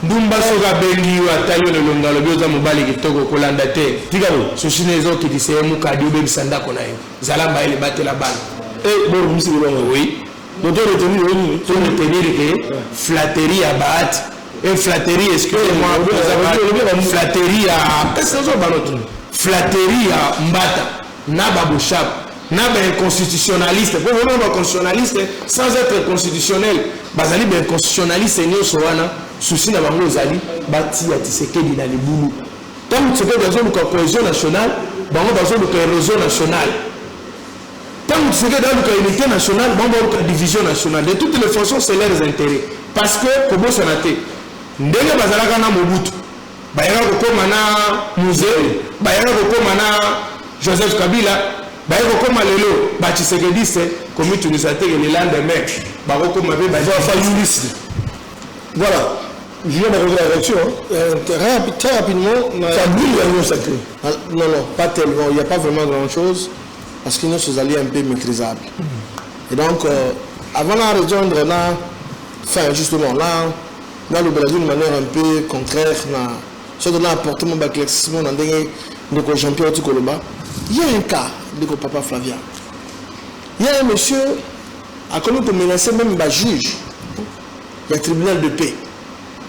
Ndumba soka bengi atayo le longalo bioza mobali kitoko kolanda te tikalo soshine zo ki diseye mukadi obe bisanda kona yo zalamba ile bate la balle bon misi bongo oui moteur retenu oui to retenir que flatterie à Bahati et flatterie excusez-moi flatterie à qu'est-ce que ça va l'autre flatterie à Mbata na babushap na ben constitutionnaliste pour vraiment pas constitutionnaliste sans être constitutionnel bazali ben constitutionnaliste nyo soana souci na bango zali bati ya Tshisekedi na libulu tant que c'est dans une cohésion nationale bango dans une érosion nationale tant que c'est dans une unité nationale bango une division nationale de toutes les façons c'est leurs intérêts parce que comme ça naté ndenge bazalaka na Mobutu bayaka kokoma na musée bayaka kokoma na Joseph Kabila bayako koma lelo ba Tshisekedi c'est comme utilisateur le lendemain bakokoma be baza fa juriste voilà je viens de regarder la réaction très rapidement ça brûle la union sacrée non pas tellement il n'y a pas vraiment grand chose parce que nous sommes allés un peu maîtrisables et donc avant de rejoindre là enfin justement là le Brésil de manière un peu contraire ce que là apporté mon éclaircissement dans des Jean-Pierre Tikoloba il y a un cas de papa Flavien. Il y a un monsieur à connu pour menacer même un juge. Il y a un tribunal de paix.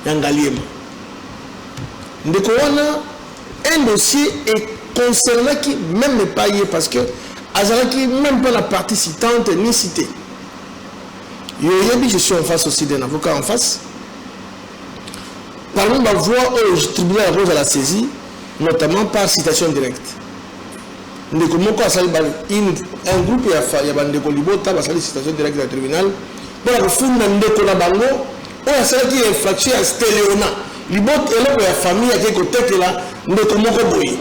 Yangaliema. Ndeko wana un dossier est concerné qui même pas y est parce que Azalaki même pas la partie citante ni citée. Je suis en face aussi d'un avocat en face. Parmi ma voix au tribunal rose à la saisie, notamment par citation directe. Ndeko moko asali un groupe ya bandeko libota basali citation directe dans le tribunal pour la funda ndeko na bango oyo asalaki infraction ya stéléona libota eloko ya famille akei kotekela ndeko moko boye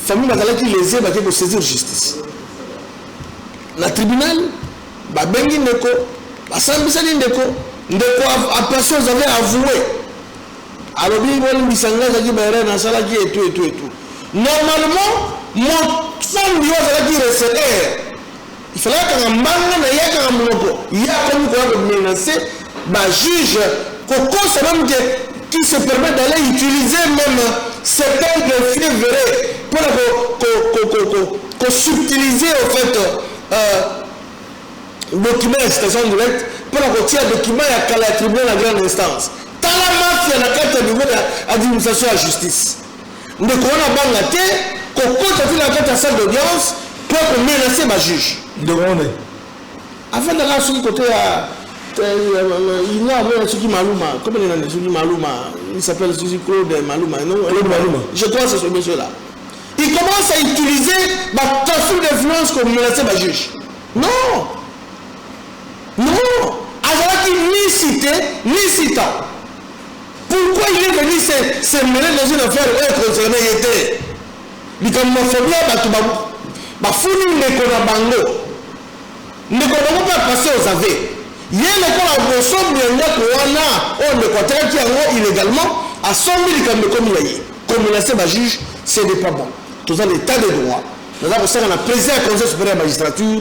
famille bazalaki lésé bakei kosaisir justice na tribunal babengi ndeko basambisaki ndeko après ça avait avoué alobi bolimbisa ngai azalaki bayere nasalaki et tout normalement mon femme lui a dit receveur. Il fallait qu'un manga na yaka monoko. Il y a comme quoi menacer ba juge Coco c'est même qui se permet d'aller utiliser même certains greffiers vrais pour subtiliser en fait document de station directe pour retirer document à la tribunal de la grande instance. Dans la mafia la carte niveau de l'administration à la justice. Ne corona bangate Coco a fait la salle d'audience pour menacer ma juge. De quoi avant de la sur côté il y a un Suki Maluma. Comment il y a un Suki Maluma? Il s'appelle Suki Claude Maluma. Non, Claude Maluma. Je crois que c'est ce monsieur-là. Il commence à utiliser ma trafic d'influence pour menacer ma juge. Non. Azalaki ni cité, ni citant. Pourquoi il est venu se mêler dans une affaire où il concernait était? L'homophobie bafuni ndeko na bango ndeko bango pas passer aux aveux yé lekola bosombi ndeko wana on ndeko atalaki yango illégalement à 100 000 comme il y comme menacé ba juge c'est pas bon tout ça l'état de droit nous avons ça dans la président du conseil supérieur de la magistrature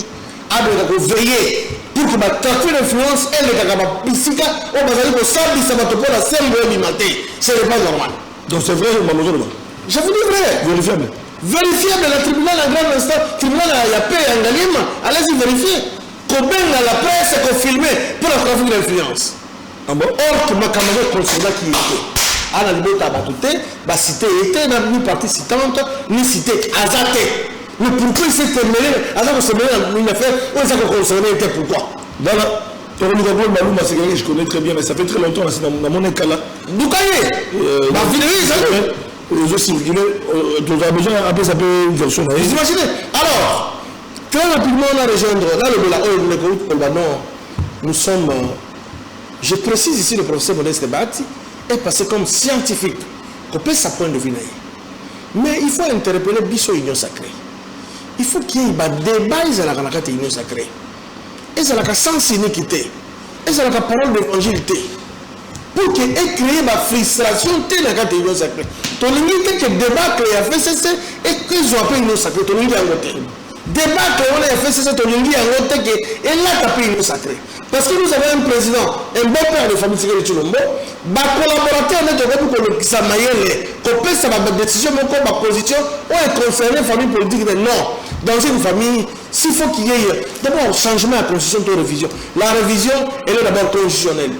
a de veiller pour que ma trafic d'influence elle est capable bisika on va aller au samedi ça va te pour la semble du matin c'est pas normal donc c'est vrai je vous dis vrai vérifiez de la tribunal en grande instance, tribunal à la paix en Galima, allez-y vérifier. Combien dans la presse est filmé pour la trafic d'influence. Or, que ma camarade consulat qui était. À la liberté à Batouté, la cité était ni partie citante, ni cité azate. Mais pourquoi il s'est mêlé, azate se mêlé dans une affaire, où est-ce qu'on concernait était pourquoi? Voilà. Maluma, c'est quelqu'un que je connais très bien, mais ça fait très longtemps, dans mon école là. Doukaye, ma ville, ça je suis tu as besoin après ça peut une version. Vous imaginez? Alors, très rapidement on a rejoindre là le non, nous sommes je précise ici le professeur Modeste Bati est passé comme scientifique qu'on peut sa point de vue mais il faut interpeller Bisso Union Sacrée. Il faut qu'il y ait un débat à la carte Union Sacrée et ça la sens iniquité et ça la parole d'évangilité pour qu'il ait créé ma frustration telle la carte Union Sacrée. Ton limite que débat que a fait cesser et qu'ils ont appelé Union Sacrée. Ton limite en côté. Débat que on a fait cesser ton limite en côté que et là t'as pris Union Sacrée. Parce que nous avons un président, un bon père de famille de Chilombo, ma collaborateur n'est pas pour que ça m'aille, qu'on peut ça ma décision, mon corps, ma position, on est concerné famille politique non. Dans une famille, s'il faut qu'il y ait d'abord un changement à la constitution de révision. La révision, elle est d'abord constitutionnelle.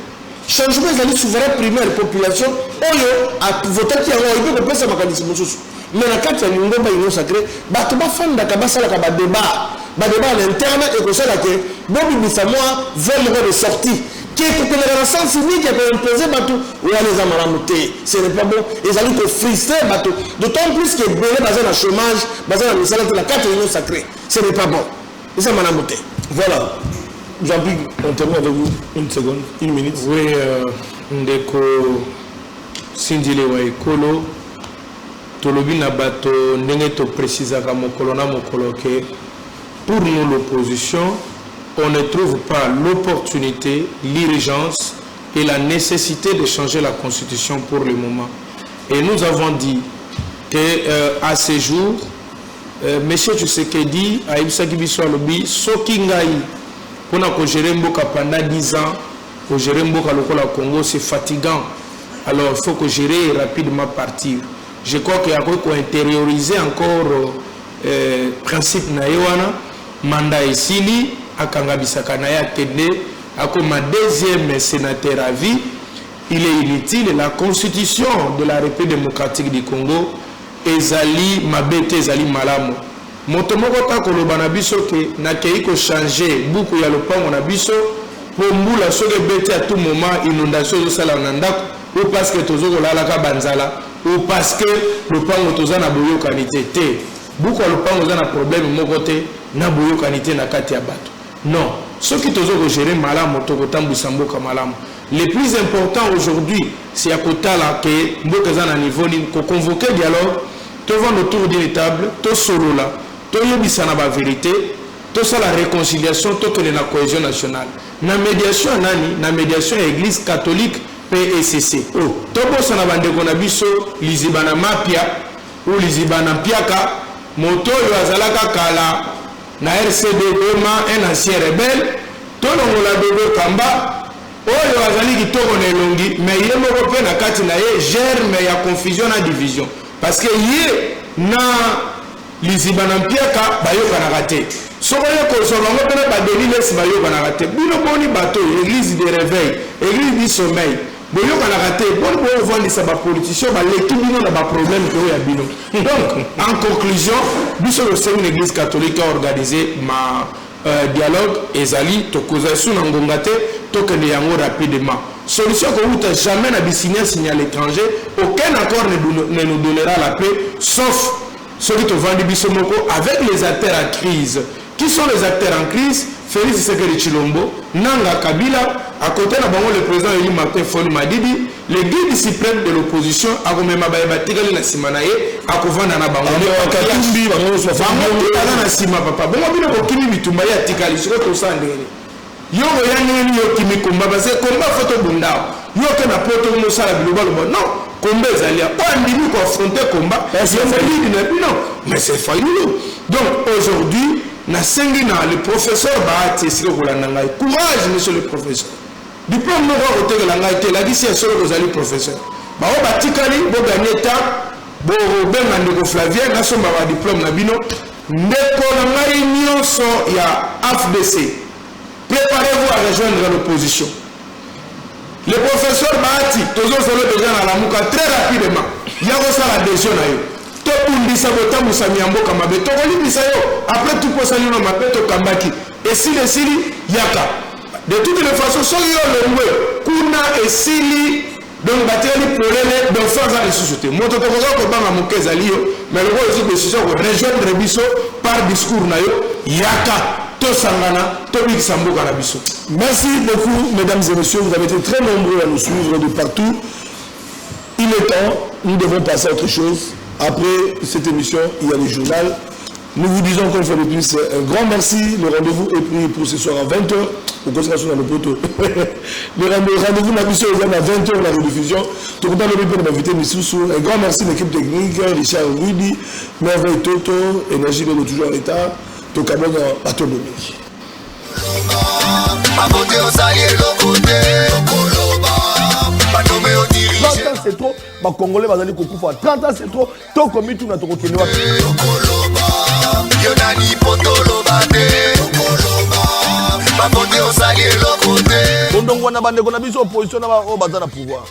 Changement des alliés souverains primaires population oyo a voté qui a eu que pesa mécanisme sous mais la carte ya ngomba Union Sacrée bato ba fanda ka basala ka ba débat à l'interne et que ça là que bobi bisamwa vraiment de sortie qui est que la sens unique qui a imposé bato ou les amaramuté ce n'est pas bon les alliés que frustrer bato d'autant plus que belé basé na chômage basé na misala de la carte Union Sacrée ce n'est pas bon et ça manamuté voilà. Jean-Pierre, on termine avec vous une seconde, une minute. Oui, ndeko Sindile wa ekolo tolobi na bato ndenge to précisaka mokolo na mokolo ke pour nous l'opposition on ne trouve pas l'opportunité, l'urgence et la nécessité de changer la constitution pour le moment. Et nous avons dit que à ce jour monsieur Tshisekedi a ibisaki biso alobi soki ngai pour gérer Mboka pendant 10 ans, pour gérer Mboka lokola Congo, c'est fatigant. Alors il faut que gérer rapidement partir. Je crois qu'il y a qu'on intérioriser encore principe na yewana mandat isili akanga bisaka na ya tende ako ma deuxième sénateur à vie il est inutile. La constitution de la République démocratique du Congo ezali mabete ezali malamu. Moto moko ta koloba na biso ke nakei ko changer buku ya lopango na biso pour mbula soki bete à tout moment inondation de sala na ndako ou parce que tozo kolala ka banzala ou parce que lopango toza na boyokanité te. Buku ya lopango za na problème moko te na boyokanité na kati ya bato. Non, ce qui tozo ko gérer malamu to kotambwisa mboka malamu. Le plus important aujourd'hui, c'est à côté là que mboka za na niveau ni ko convoquer dialogue, to vendre autour d'une table, to solo là. Toyebisa na ba vérité, to ça la réconciliation, to que la cohésion nationale. Na médiation nani, na médiation église catholique PSCC. Oh, to bossa na bande ko na biso lizibana mapia ou lizibana piaka, moto yo azalaka kala na RCD Doma un ancien rebelle, to longola dodo kamba, oyo azali kitoko na elongi, mais il est moko pe na kati na ye germe ya confusion na division. Parce que yé na lizibana mpiaka bayoka na raté soko yo ko solongo pena ba deliles bayoka na raté bino boni bato église de réveil église du sommeil boyoka na raté boni bo vendre ba politicien ba leki bino na ba problème ko ya bino. Donc en conclusion biso c'est une église catholique a organisé ma dialogue ezali to koza su na ngongate to que les yango rapidement solution ko uta jamais na bisigner signer à l'étranger aucun accord ne nous donnera la paix sauf ceux qui te vendent Bissomoko avec les acteurs en crise. Qui sont les acteurs en crise? Félix Sekeri Chilombo, Nanga Kabila, à côté de le président Eli Martin Fonu Madidi, le guide suprême de l'opposition, à Gomema Bayebatikali na Simanaye, à Kovanda na Bango. Katumbi, Bango na Sima papa. Bon, on a Kimi Bitumbaye à Tikali, je vais tout ça en dernier. Yo Yanni yo Kimi Kumba, parce que Kumba photo bunda. Yo que na poto Moussa la Global, non. Combat Zalia, on dit qu'on affronter combat, mais c'est fabuleux. Donc aujourd'hui, le professeur Bahati courage, monsieur le professeur. Diplôme nous va voter la ngaïté, la dit c'est seul que vous allez professeur. Bah on bâtit Kali, bon gagner temps, bon Robert Mandego Flavien, n'a son diplôme na bino, ndeko na ngai nyonso ya AFDC. Préparez-vous à rejoindre l'opposition. Le professeur Bahati, toujours solo déjà dans la mouka très rapidement. Il y a aussi l'adhésion à eux. Tout le monde dit ça, vous savez, après tout, vous savez, vous savez, et si les Sili, Yaka. De toutes les façons, si vous avez Kuna et Sili, donc, Bateli pour les d'enfants à la société. Moi, je ne sais pas mais le rôle de décision, rejoindre Bisso par discours, Yaka. Merci beaucoup, mesdames et messieurs. Vous avez été très nombreux à nous suivre de partout. Il est temps, nous devons passer à autre chose. Après cette émission, il y a le journal. Nous vous disons qu'on fait de plus un grand merci. Le rendez-vous est pris pour ce soir à 20h. Au concentration dans le poteau. Le rendez-vous n'a plus à 20h la rediffusion. Tout le monde de m'inviter, un grand merci à l'équipe technique, Richard Rudy, Merveille Toto, Énergie de toujours en état. Tokabonga Batonomiki. 30 ans c'est trop, ma Congolais va aller couper. 30 ans c'est trop, tant comme tout n'a pas reconnu. Donc on a bandé qu'on a mis opposition à pouvoir.